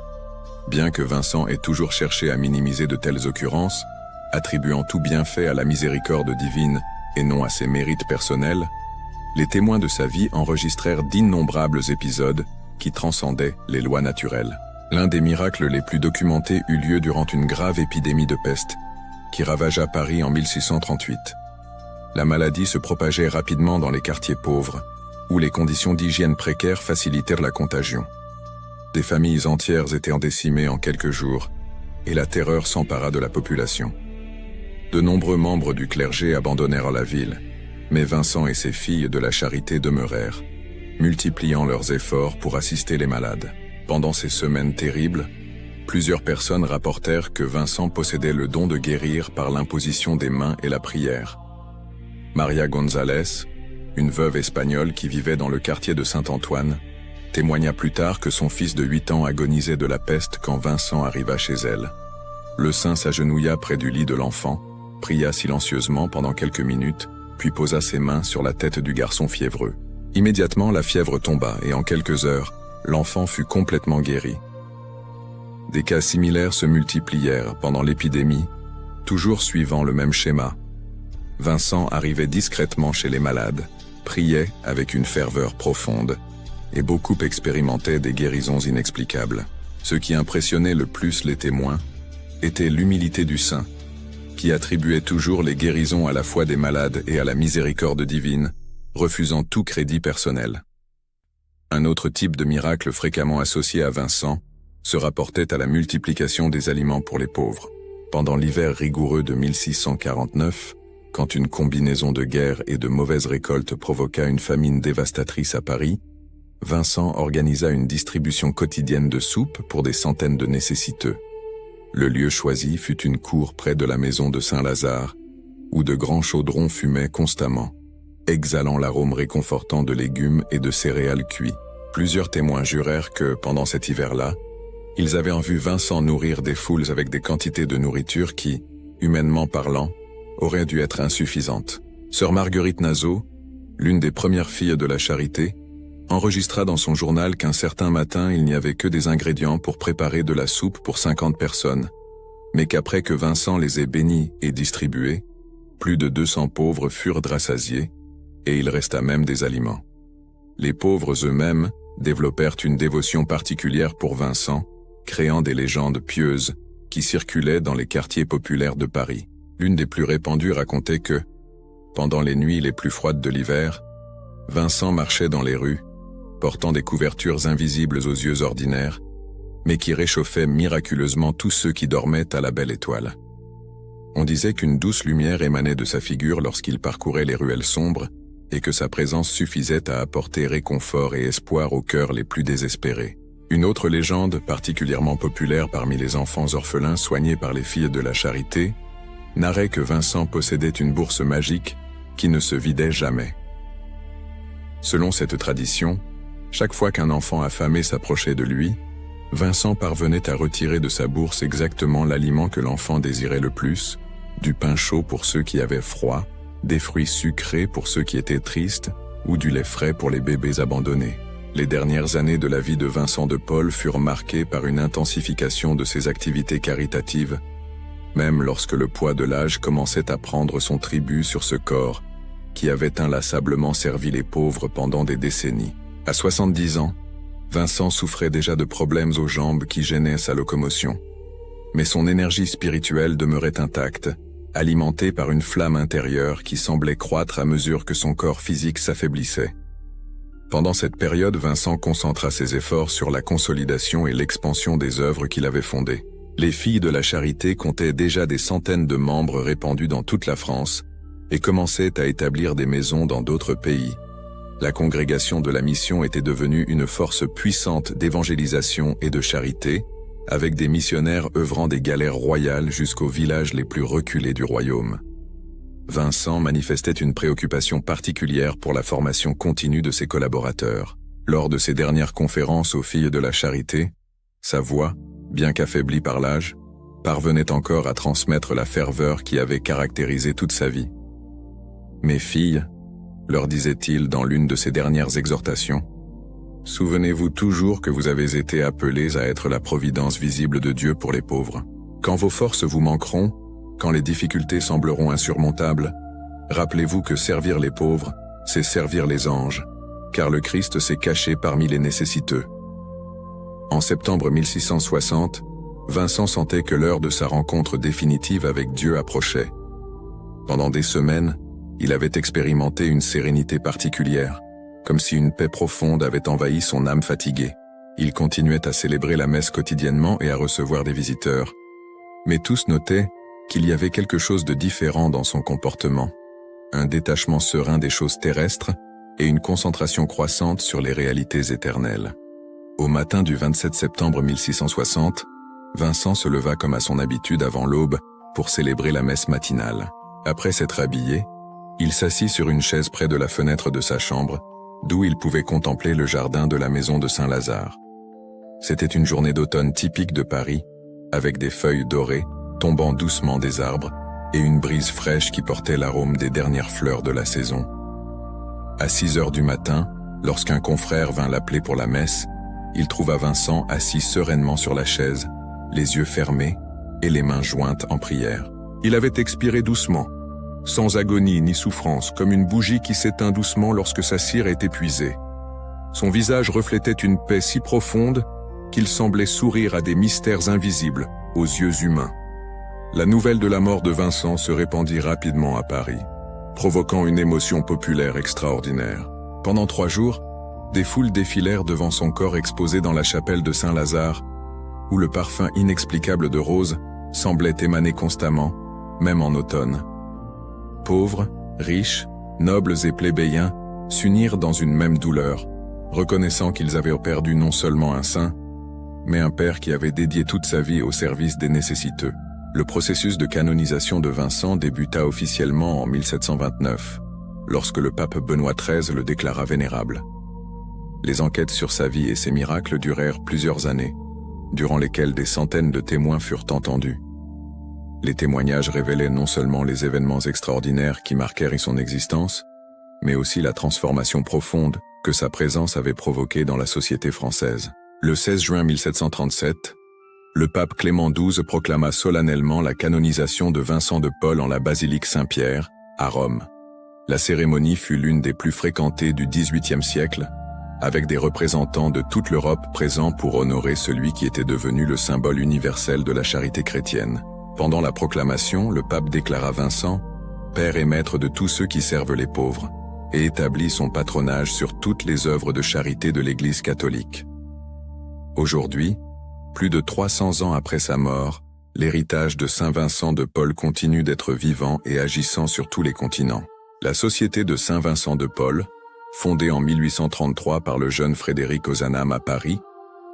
Bien que Vincent ait toujours cherché à minimiser de telles occurrences, attribuant tout bienfait à la miséricorde divine et non à ses mérites personnels, les témoins de sa vie enregistrèrent d'innombrables épisodes qui transcendaient les lois naturelles. L'un des miracles les plus documentés eut lieu durant une grave épidémie de peste qui ravagea Paris en 1638. La maladie se propageait rapidement dans les quartiers pauvres, où les conditions d'hygiène précaires facilitèrent la contagion. Des familles entières étaient décimées en quelques jours, et la terreur s'empara de la population. De nombreux membres du clergé abandonnèrent la ville, mais Vincent et ses filles de la charité demeurèrent, multipliant leurs efforts pour assister les malades. Pendant ces semaines terribles, plusieurs personnes rapportèrent que Vincent possédait le don de guérir par l'imposition des mains et la prière. Maria González, une veuve espagnole qui vivait dans le quartier de Saint-Antoine, témoigna plus tard que son fils de 8 ans agonisait de la peste quand Vincent arriva chez elle. Le saint s'agenouilla près du lit de l'enfant, pria silencieusement pendant quelques minutes, puis posa ses mains sur la tête du garçon fiévreux. Immédiatement, la fièvre tomba et en quelques heures, l'enfant fut complètement guéri. Des cas similaires se multiplièrent pendant l'épidémie, toujours suivant le même schéma. Vincent arrivait discrètement chez les malades, priait avec une ferveur profonde, et beaucoup expérimentaient des guérisons inexplicables. Ce qui impressionnait le plus les témoins était l'humilité du saint, qui attribuait toujours les guérisons à la foi des malades et à la miséricorde divine, refusant tout crédit personnel. Un autre type de miracle fréquemment associé à Vincent se rapportait à la multiplication des aliments pour les pauvres. Pendant l'hiver rigoureux de 1649, quand une combinaison de guerre et de mauvaises récoltes provoqua une famine dévastatrice à Paris, Vincent organisa une distribution quotidienne de soupe pour des centaines de nécessiteux. Le lieu choisi fut une cour près de la maison de Saint-Lazare, où de grands chaudrons fumaient constamment, exhalant l'arôme réconfortant de légumes et de céréales cuits. Plusieurs témoins jurèrent que, pendant cet hiver-là, ils avaient vu Vincent nourrir des foules avec des quantités de nourriture qui, humainement parlant, auraient dû être insuffisantes. Sœur Marguerite Nazeau, l'une des premières filles de la charité, enregistra dans son journal qu'un certain matin il n'y avait que des ingrédients pour préparer de la soupe pour 50 personnes, mais qu'après que Vincent les ait bénis et distribués, plus de 200 pauvres furent rassasiés, et il resta même des aliments. Les pauvres eux-mêmes développèrent une dévotion particulière pour Vincent, créant des légendes pieuses qui circulaient dans les quartiers populaires de Paris. L'une des plus répandues racontait que, pendant les nuits les plus froides de l'hiver, Vincent marchait dans les rues, portant des couvertures invisibles aux yeux ordinaires, mais qui réchauffaient miraculeusement tous ceux qui dormaient à la belle étoile. On disait qu'une douce lumière émanait de sa figure lorsqu'il parcourait les ruelles sombres, et que sa présence suffisait à apporter réconfort et espoir aux cœurs les plus désespérés. Une autre légende, particulièrement populaire parmi les enfants orphelins soignés par les filles de la charité, narrait que Vincent possédait une bourse magique qui ne se vidait jamais. Selon cette tradition, Chaque fois qu'un enfant affamé s'approchait de lui, Vincent parvenait à retirer de sa bourse exactement l'aliment que l'enfant désirait le plus, du pain chaud pour ceux qui avaient froid, des fruits sucrés pour ceux qui étaient tristes, ou du lait frais pour les bébés abandonnés. Les dernières années de la vie de Vincent de Paul furent marquées par une intensification de ses activités caritatives, même lorsque le poids de l'âge commençait à prendre son tribut sur ce corps, qui avait inlassablement servi les pauvres pendant des décennies. À 70 ans, Vincent souffrait déjà de problèmes aux jambes qui gênaient sa locomotion. Mais son énergie spirituelle demeurait intacte, alimentée par une flamme intérieure qui semblait croître à mesure que son corps physique s'affaiblissait. Pendant cette période, Vincent concentra ses efforts sur la consolidation et l'expansion des œuvres qu'il avait fondées. Les Filles de la Charité comptaient déjà des centaines de membres répandus dans toute la France et commençaient à établir des maisons dans d'autres pays. La congrégation de la mission était devenue une force puissante d'évangélisation et de charité, avec des missionnaires œuvrant des galères royales jusqu'aux villages les plus reculés du royaume. Vincent manifestait une préoccupation particulière pour la formation continue de ses collaborateurs. Lors de ses dernières conférences aux Filles de la Charité, sa voix, bien qu'affaiblie par l'âge, parvenait encore à transmettre la ferveur qui avait caractérisé toute sa vie. « Mes filles, leur disait-il dans l'une de ses dernières exhortations, souvenez-vous toujours que vous avez été appelés à être la providence visible de Dieu pour les pauvres. Quand vos forces vous manqueront, quand les difficultés sembleront insurmontables, rappelez-vous que servir les pauvres, c'est servir les anges, car le Christ s'est caché parmi les nécessiteux. » En septembre 1660, Vincent sentait que l'heure de sa rencontre définitive avec Dieu approchait. Pendant des semaines, il avait expérimenté une sérénité particulière, comme si une paix profonde avait envahi son âme fatiguée. Il continuait à célébrer la messe quotidiennement et à recevoir des visiteurs. Mais tous notaient qu'il y avait quelque chose de différent dans son comportement, un détachement serein des choses terrestres et une concentration croissante sur les réalités éternelles. Au matin du 27 septembre 1660, Vincent se leva comme à son habitude avant l'aube pour célébrer la messe matinale. Après s'être habillé, il s'assit sur une chaise près de la fenêtre de sa chambre, d'où il pouvait contempler le jardin de la maison de Saint-Lazare. C'était une journée d'automne typique de Paris, avec des feuilles dorées tombant doucement des arbres et une brise fraîche qui portait l'arôme des dernières fleurs de la saison. À 6 heures du matin, lorsqu'un confrère vint l'appeler pour la messe, il trouva Vincent assis sereinement sur la chaise, les yeux fermés et les mains jointes en prière. Il avait expiré doucement, sans agonie ni souffrance, comme une bougie qui s'éteint doucement lorsque sa cire est épuisée. Son visage reflétait une paix si profonde qu'il semblait sourire à des mystères invisibles aux yeux humains. La nouvelle de la mort de Vincent se répandit rapidement à Paris, provoquant une émotion populaire extraordinaire. Pendant 3 jours, des foules défilèrent devant son corps exposé dans la chapelle de Saint-Lazare, où le parfum inexplicable de rose semblait émaner constamment, même en automne. Pauvres, riches, nobles et plébéiens s'unirent dans une même douleur, reconnaissant qu'ils avaient perdu non seulement un saint, mais un père qui avait dédié toute sa vie au service des nécessiteux. Le processus de canonisation de Vincent débuta officiellement en 1729, lorsque le pape Benoît XIII le déclara vénérable. Les enquêtes sur sa vie et ses miracles durèrent plusieurs années, durant lesquelles des centaines de témoins furent entendus. Les témoignages révélaient non seulement les événements extraordinaires qui marquèrent son existence, mais aussi la transformation profonde que sa présence avait provoquée dans la société française. Le 16 juin 1737, le pape Clément XII proclama solennellement la canonisation de Vincent de Paul en la basilique Saint-Pierre, à Rome. La cérémonie fut l'une des plus fréquentées du XVIIIe siècle, avec des représentants de toute l'Europe présents pour honorer celui qui était devenu le symbole universel de la charité chrétienne. Pendant la proclamation, le pape déclara Vincent « Père et maître de tous ceux qui servent les pauvres » et établit son patronage sur toutes les œuvres de charité de l'Église catholique. Aujourd'hui, plus de 300 ans après sa mort, l'héritage de Saint Vincent de Paul continue d'être vivant et agissant sur tous les continents. La Société de Saint Vincent de Paul, fondée en 1833 par le jeune Frédéric Ozanam à Paris,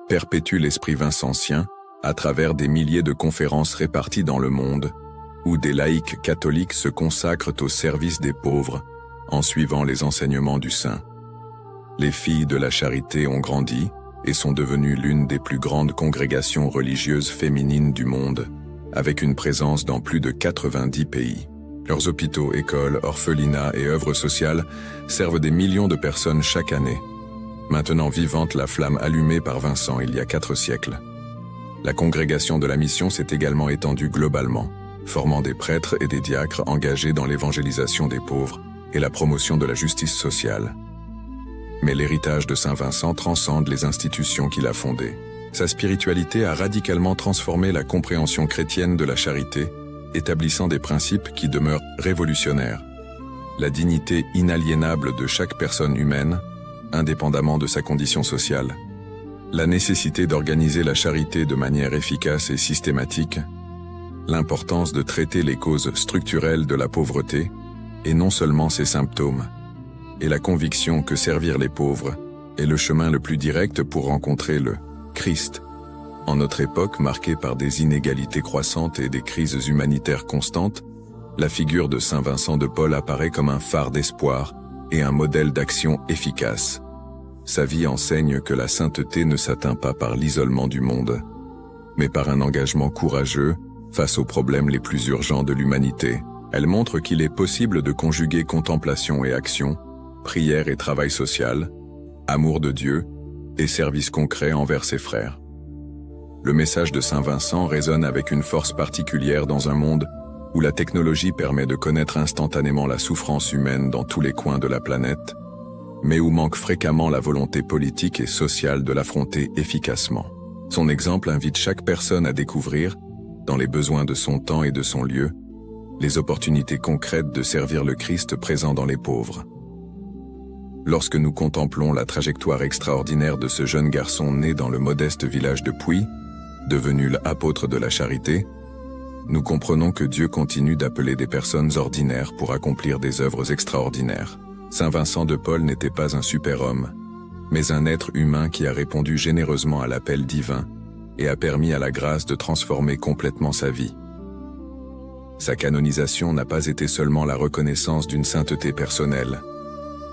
perpétue l'esprit vincentien à travers des milliers de conférences réparties dans le monde, où des laïcs catholiques se consacrent au service des pauvres en suivant les enseignements du saint. Les filles de la charité ont grandi et sont devenues l'une des plus grandes congrégations religieuses féminines du monde, avec une présence dans plus de 90 pays. Leurs hôpitaux, écoles, orphelinats et œuvres sociales servent des millions de personnes chaque année, maintenant vivante la flamme allumée par Vincent il y a 4 siècles. La congrégation de la mission s'est également étendue globalement, formant des prêtres et des diacres engagés dans l'évangélisation des pauvres et la promotion de la justice sociale. Mais l'héritage de Saint Vincent transcende les institutions qu'il a fondées. Sa spiritualité a radicalement transformé la compréhension chrétienne de la charité, établissant des principes qui demeurent révolutionnaires. La dignité inaliénable de chaque personne humaine, indépendamment de sa condition sociale. La nécessité d'organiser la charité de manière efficace et systématique. L'importance de traiter les causes structurelles de la pauvreté, et non seulement ses symptômes. Et la conviction que servir les pauvres est le chemin le plus direct pour rencontrer le Christ. En notre époque marquée par des inégalités croissantes et des crises humanitaires constantes, la figure de Saint Vincent de Paul apparaît comme un phare d'espoir et un modèle d'action efficace. Sa vie enseigne que la sainteté ne s'atteint pas par l'isolement du monde, mais par un engagement courageux face aux problèmes les plus urgents de l'humanité. Elle montre qu'il est possible de conjuguer contemplation et action, prière et travail social, amour de Dieu et service concret envers ses frères. Le message de Saint Vincent résonne avec une force particulière dans un monde où la technologie permet de connaître instantanément la souffrance humaine dans tous les coins de la planète, mais où manque fréquemment la volonté politique et sociale de l'affronter efficacement. Son exemple invite chaque personne à découvrir, dans les besoins de son temps et de son lieu, les opportunités concrètes de servir le Christ présent dans les pauvres. Lorsque nous contemplons la trajectoire extraordinaire de ce jeune garçon né dans le modeste village de Puy, devenu l'apôtre de la charité, nous comprenons que Dieu continue d'appeler des personnes ordinaires pour accomplir des œuvres extraordinaires. Saint Vincent de Paul n'était pas un super-homme, mais un être humain qui a répondu généreusement à l'appel divin et a permis à la grâce de transformer complètement sa vie. Sa canonisation n'a pas été seulement la reconnaissance d'une sainteté personnelle,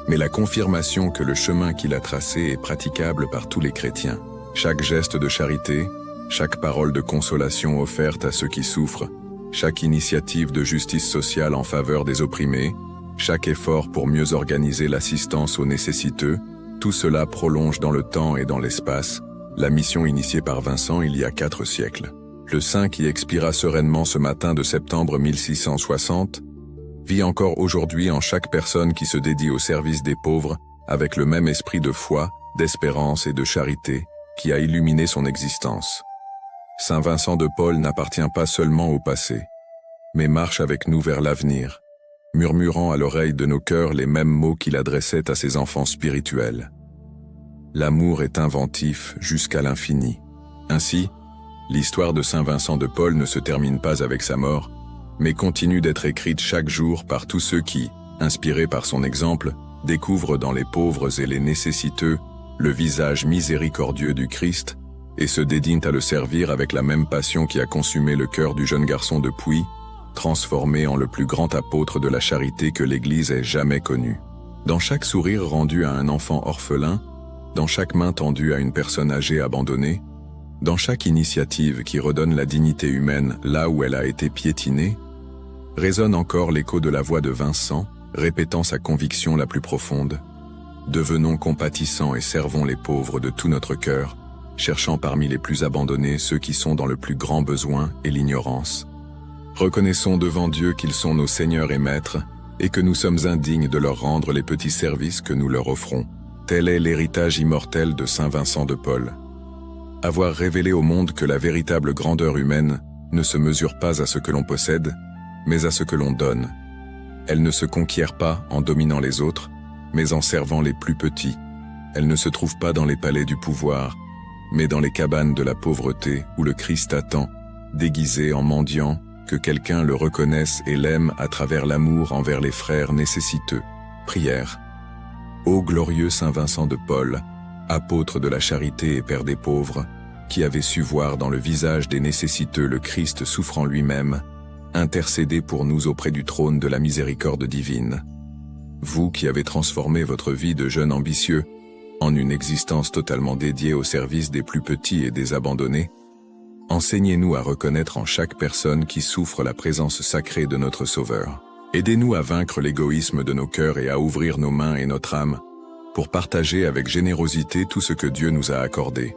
mais la confirmation que le chemin qu'il a tracé est praticable par tous les chrétiens. Chaque geste de charité, chaque parole de consolation offerte à ceux qui souffrent, chaque initiative de justice sociale en faveur des opprimés, chaque effort pour mieux organiser l'assistance aux nécessiteux, tout cela prolonge dans le temps et dans l'espace la mission initiée par Vincent il y a 4 siècles. Le saint qui expira sereinement ce matin de septembre 1660 vit encore aujourd'hui en chaque personne qui se dédie au service des pauvres avec le même esprit de foi, d'espérance et de charité qui a illuminé son existence. Saint Vincent de Paul n'appartient pas seulement au passé, mais marche avec nous vers l'avenir, murmurant à l'oreille de nos cœurs les mêmes mots qu'il adressait à ses enfants spirituels. L'amour est inventif jusqu'à l'infini. Ainsi, l'histoire de Saint Vincent de Paul ne se termine pas avec sa mort, mais continue d'être écrite chaque jour par tous ceux qui, inspirés par son exemple, découvrent dans les pauvres et les nécessiteux le visage miséricordieux du Christ et se dédient à le servir avec la même passion qui a consumé le cœur du jeune garçon de Puy, transformé en le plus grand apôtre de la charité que l'Église ait jamais connu. Dans chaque sourire rendu à un enfant orphelin, dans chaque main tendue à une personne âgée abandonnée, dans chaque initiative qui redonne la dignité humaine là où elle a été piétinée, résonne encore l'écho de la voix de Vincent, répétant sa conviction la plus profonde. Devenons compatissants et servons les pauvres de tout notre cœur, cherchant parmi les plus abandonnés ceux qui sont dans le plus grand besoin et l'ignorance. Reconnaissons devant Dieu qu'ils sont nos seigneurs et maîtres, et que nous sommes indignes de leur rendre les petits services que nous leur offrons. Tel est l'héritage immortel de Saint Vincent de Paul. Avoir révélé au monde que la véritable grandeur humaine ne se mesure pas à ce que l'on possède, mais à ce que l'on donne. Elle ne se conquiert pas en dominant les autres, mais en servant les plus petits. Elle ne se trouve pas dans les palais du pouvoir, mais dans les cabanes de la pauvreté où le Christ attend, déguisé en mendiant, que quelqu'un le reconnaisse et l'aime à travers l'amour envers les frères nécessiteux. Prière. Ô glorieux Saint Vincent de Paul, apôtre de la charité et père des pauvres, qui avait su voir dans le visage des nécessiteux le Christ souffrant lui-même, intercédez pour nous auprès du trône de la miséricorde divine. Vous qui avez transformé votre vie de jeune ambitieux en une existence totalement dédiée au service des plus petits et des abandonnés. Enseignez-nous à reconnaître en chaque personne qui souffre la présence sacrée de notre Sauveur. Aidez-nous à vaincre l'égoïsme de nos cœurs et à ouvrir nos mains et notre âme pour partager avec générosité tout ce que Dieu nous a accordé.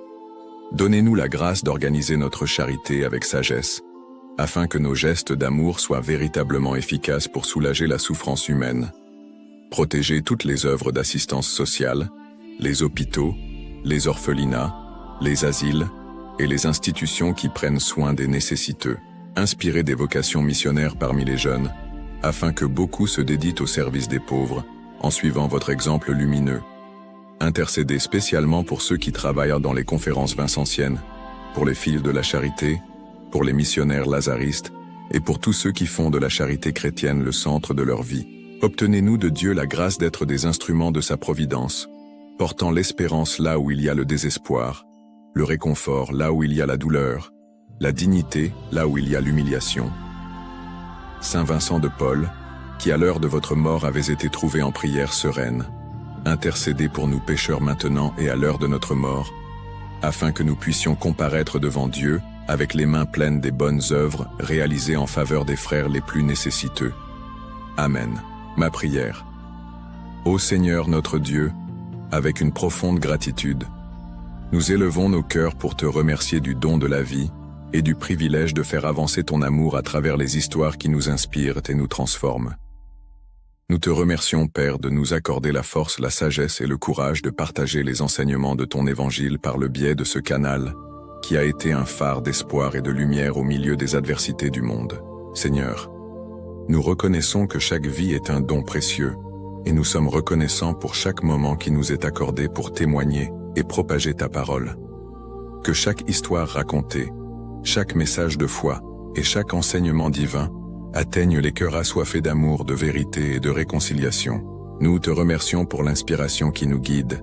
Donnez-nous la grâce d'organiser notre charité avec sagesse, afin que nos gestes d'amour soient véritablement efficaces pour soulager la souffrance humaine. Protégez toutes les œuvres d'assistance sociale, les hôpitaux, les orphelinats, les asiles et les institutions qui prennent soin des nécessiteux. Inspirez des vocations missionnaires parmi les jeunes, afin que beaucoup se dédient au service des pauvres, en suivant votre exemple lumineux. Intercédez spécialement pour ceux qui travaillent dans les conférences vincentiennes, pour les filles de la charité, pour les missionnaires lazaristes et pour tous ceux qui font de la charité chrétienne le centre de leur vie. Obtenez-nous de Dieu la grâce d'être des instruments de sa providence, portant l'espérance là où il y a le désespoir, le réconfort là où il y a la douleur, la dignité là où il y a l'humiliation. Saint Vincent de Paul, qui à l'heure de votre mort avez été trouvé en prière sereine, intercédez pour nous pécheurs maintenant et à l'heure de notre mort, afin que nous puissions comparaître devant Dieu avec les mains pleines des bonnes œuvres réalisées en faveur des frères les plus nécessiteux. Amen. Ma prière. Ô Seigneur notre Dieu, avec une profonde gratitude, nous élevons nos cœurs pour te remercier du don de la vie et du privilège de faire avancer ton amour à travers les histoires qui nous inspirent et nous transforment. Nous te remercions, Père, de nous accorder la force, la sagesse et le courage de partager les enseignements de ton évangile par le biais de ce canal, qui a été un phare d'espoir et de lumière au milieu des adversités du monde. Seigneur, nous reconnaissons que chaque vie est un don précieux, et nous sommes reconnaissants pour chaque moment qui nous est accordé pour témoigner et propager ta parole. Que chaque histoire racontée, chaque message de foi et chaque enseignement divin atteignent les cœurs assoiffés d'amour, de vérité et de réconciliation. Nous te remercions pour l'inspiration qui nous guide,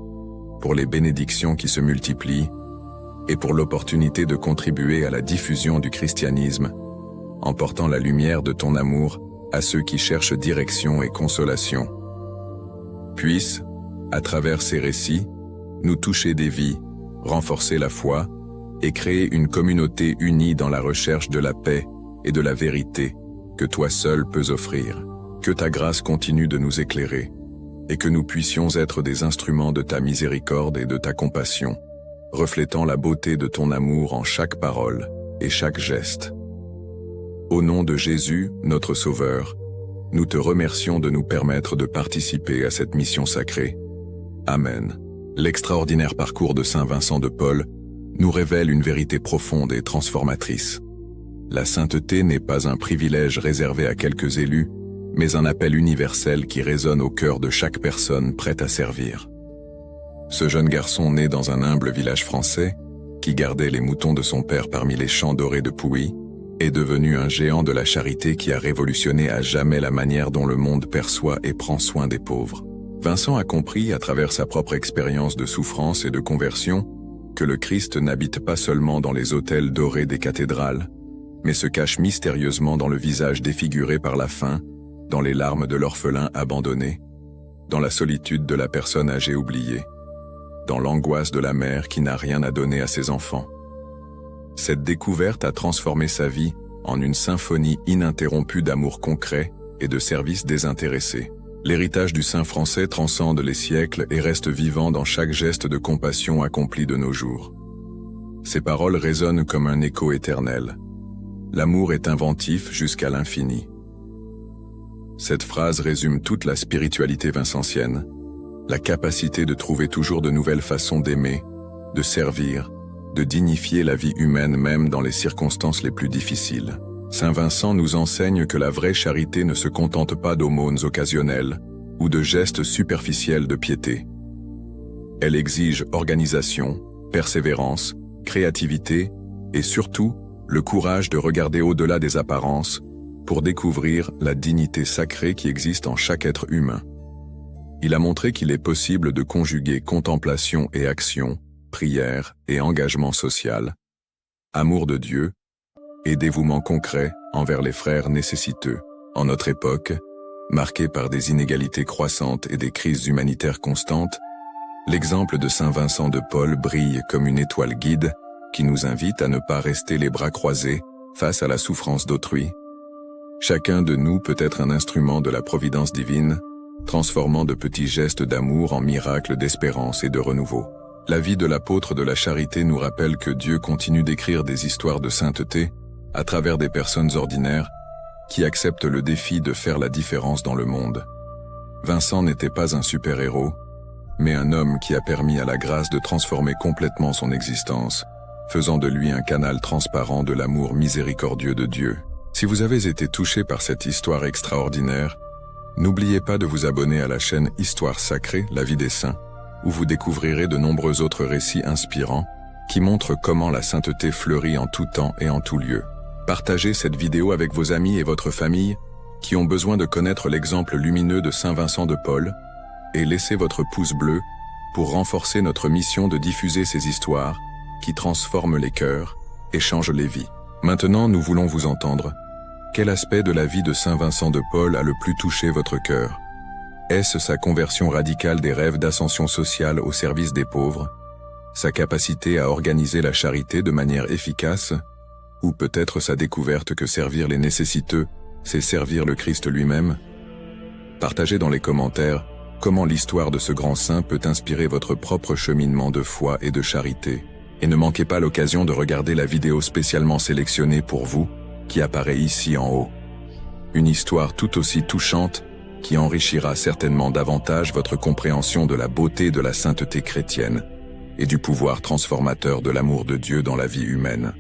pour les bénédictions qui se multiplient, et pour l'opportunité de contribuer à la diffusion du christianisme, en portant la lumière de ton amour à ceux qui cherchent direction et consolation. Puisse, à travers ces récits, nous toucher des vies, renforcer la foi, et créer une communauté unie dans la recherche de la paix et de la vérité que toi seul peux offrir. Que ta grâce continue de nous éclairer, et que nous puissions être des instruments de ta miséricorde et de ta compassion, reflétant la beauté de ton amour en chaque parole et chaque geste. Au nom de Jésus, notre Sauveur, nous te remercions de nous permettre de participer à cette mission sacrée. Amen. L'extraordinaire parcours de Saint Vincent de Paul nous révèle une vérité profonde et transformatrice. La sainteté n'est pas un privilège réservé à quelques élus, mais un appel universel qui résonne au cœur de chaque personne prête à servir. Ce jeune garçon né dans un humble village français, qui gardait les moutons de son père parmi les champs dorés de Pouilly, est devenu un géant de la charité qui a révolutionné à jamais la manière dont le monde perçoit et prend soin des pauvres. Vincent a compris, à travers sa propre expérience de souffrance et de conversion, que le Christ n'habite pas seulement dans les autels dorés des cathédrales, mais se cache mystérieusement dans le visage défiguré par la faim, dans les larmes de l'orphelin abandonné, dans la solitude de la personne âgée oubliée, dans l'angoisse de la mère qui n'a rien à donner à ses enfants. Cette découverte a transformé sa vie en une symphonie ininterrompue d'amour concret et de service désintéressé. L'héritage du saint français transcende les siècles et reste vivant dans chaque geste de compassion accompli de nos jours. Ces paroles résonnent comme un écho éternel. L'amour est inventif jusqu'à l'infini. Cette phrase résume toute la spiritualité vincentienne, la capacité de trouver toujours de nouvelles façons d'aimer, de servir, de dignifier la vie humaine même dans les circonstances les plus difficiles. Saint Vincent nous enseigne que la vraie charité ne se contente pas d'aumônes occasionnelles ou de gestes superficiels de piété. Elle exige organisation, persévérance, créativité et surtout le courage de regarder au-delà des apparences pour découvrir la dignité sacrée qui existe en chaque être humain. Il a montré qu'il est possible de conjuguer contemplation et action, prière et engagement social, amour de Dieu et dévouement concret envers les frères nécessiteux. En notre époque, marquée par des inégalités croissantes et des crises humanitaires constantes, L'exemple de Saint Vincent de Paul brille comme une étoile guide qui nous invite à ne pas rester les bras croisés face à la souffrance d'autrui. Chacun de nous peut être un instrument de la providence divine, transformant de petits gestes d'amour en miracles d'espérance et de renouveau. La vie de l'apôtre de la charité nous rappelle que Dieu continue d'écrire des histoires de sainteté à travers des personnes ordinaires qui acceptent le défi de faire la différence dans le monde. Vincent n'était pas un super-héros, mais un homme qui a permis à la grâce de transformer complètement son existence, faisant de lui un canal transparent de l'amour miséricordieux de Dieu. Si vous avez été touché par cette histoire extraordinaire, n'oubliez pas de vous abonner à la chaîne Histoire Sacrée, la vie des saints, où vous découvrirez de nombreux autres récits inspirants qui montrent comment la sainteté fleurit en tout temps et en tout lieu. Partagez cette vidéo avec vos amis et votre famille qui ont besoin de connaître l'exemple lumineux de Saint Vincent de Paul et laissez votre pouce bleu pour renforcer notre mission de diffuser ces histoires qui transforment les cœurs et changent les vies. Maintenant, nous voulons vous entendre. Quel aspect de la vie de Saint Vincent de Paul a le plus touché votre cœur? Est-ce sa conversion radicale des rêves d'ascension sociale au service des pauvres? Sa capacité à organiser la charité de manière efficace? Ou peut-être sa découverte que servir les nécessiteux, c'est servir le Christ lui-même? Partagez dans les commentaires comment l'histoire de ce grand saint peut inspirer votre propre cheminement de foi et de charité. Et ne manquez pas l'occasion de regarder la vidéo spécialement sélectionnée pour vous, qui apparaît ici en haut. Une histoire tout aussi touchante qui enrichira certainement davantage votre compréhension de la beauté de la sainteté chrétienne et du pouvoir transformateur de l'amour de Dieu dans la vie humaine.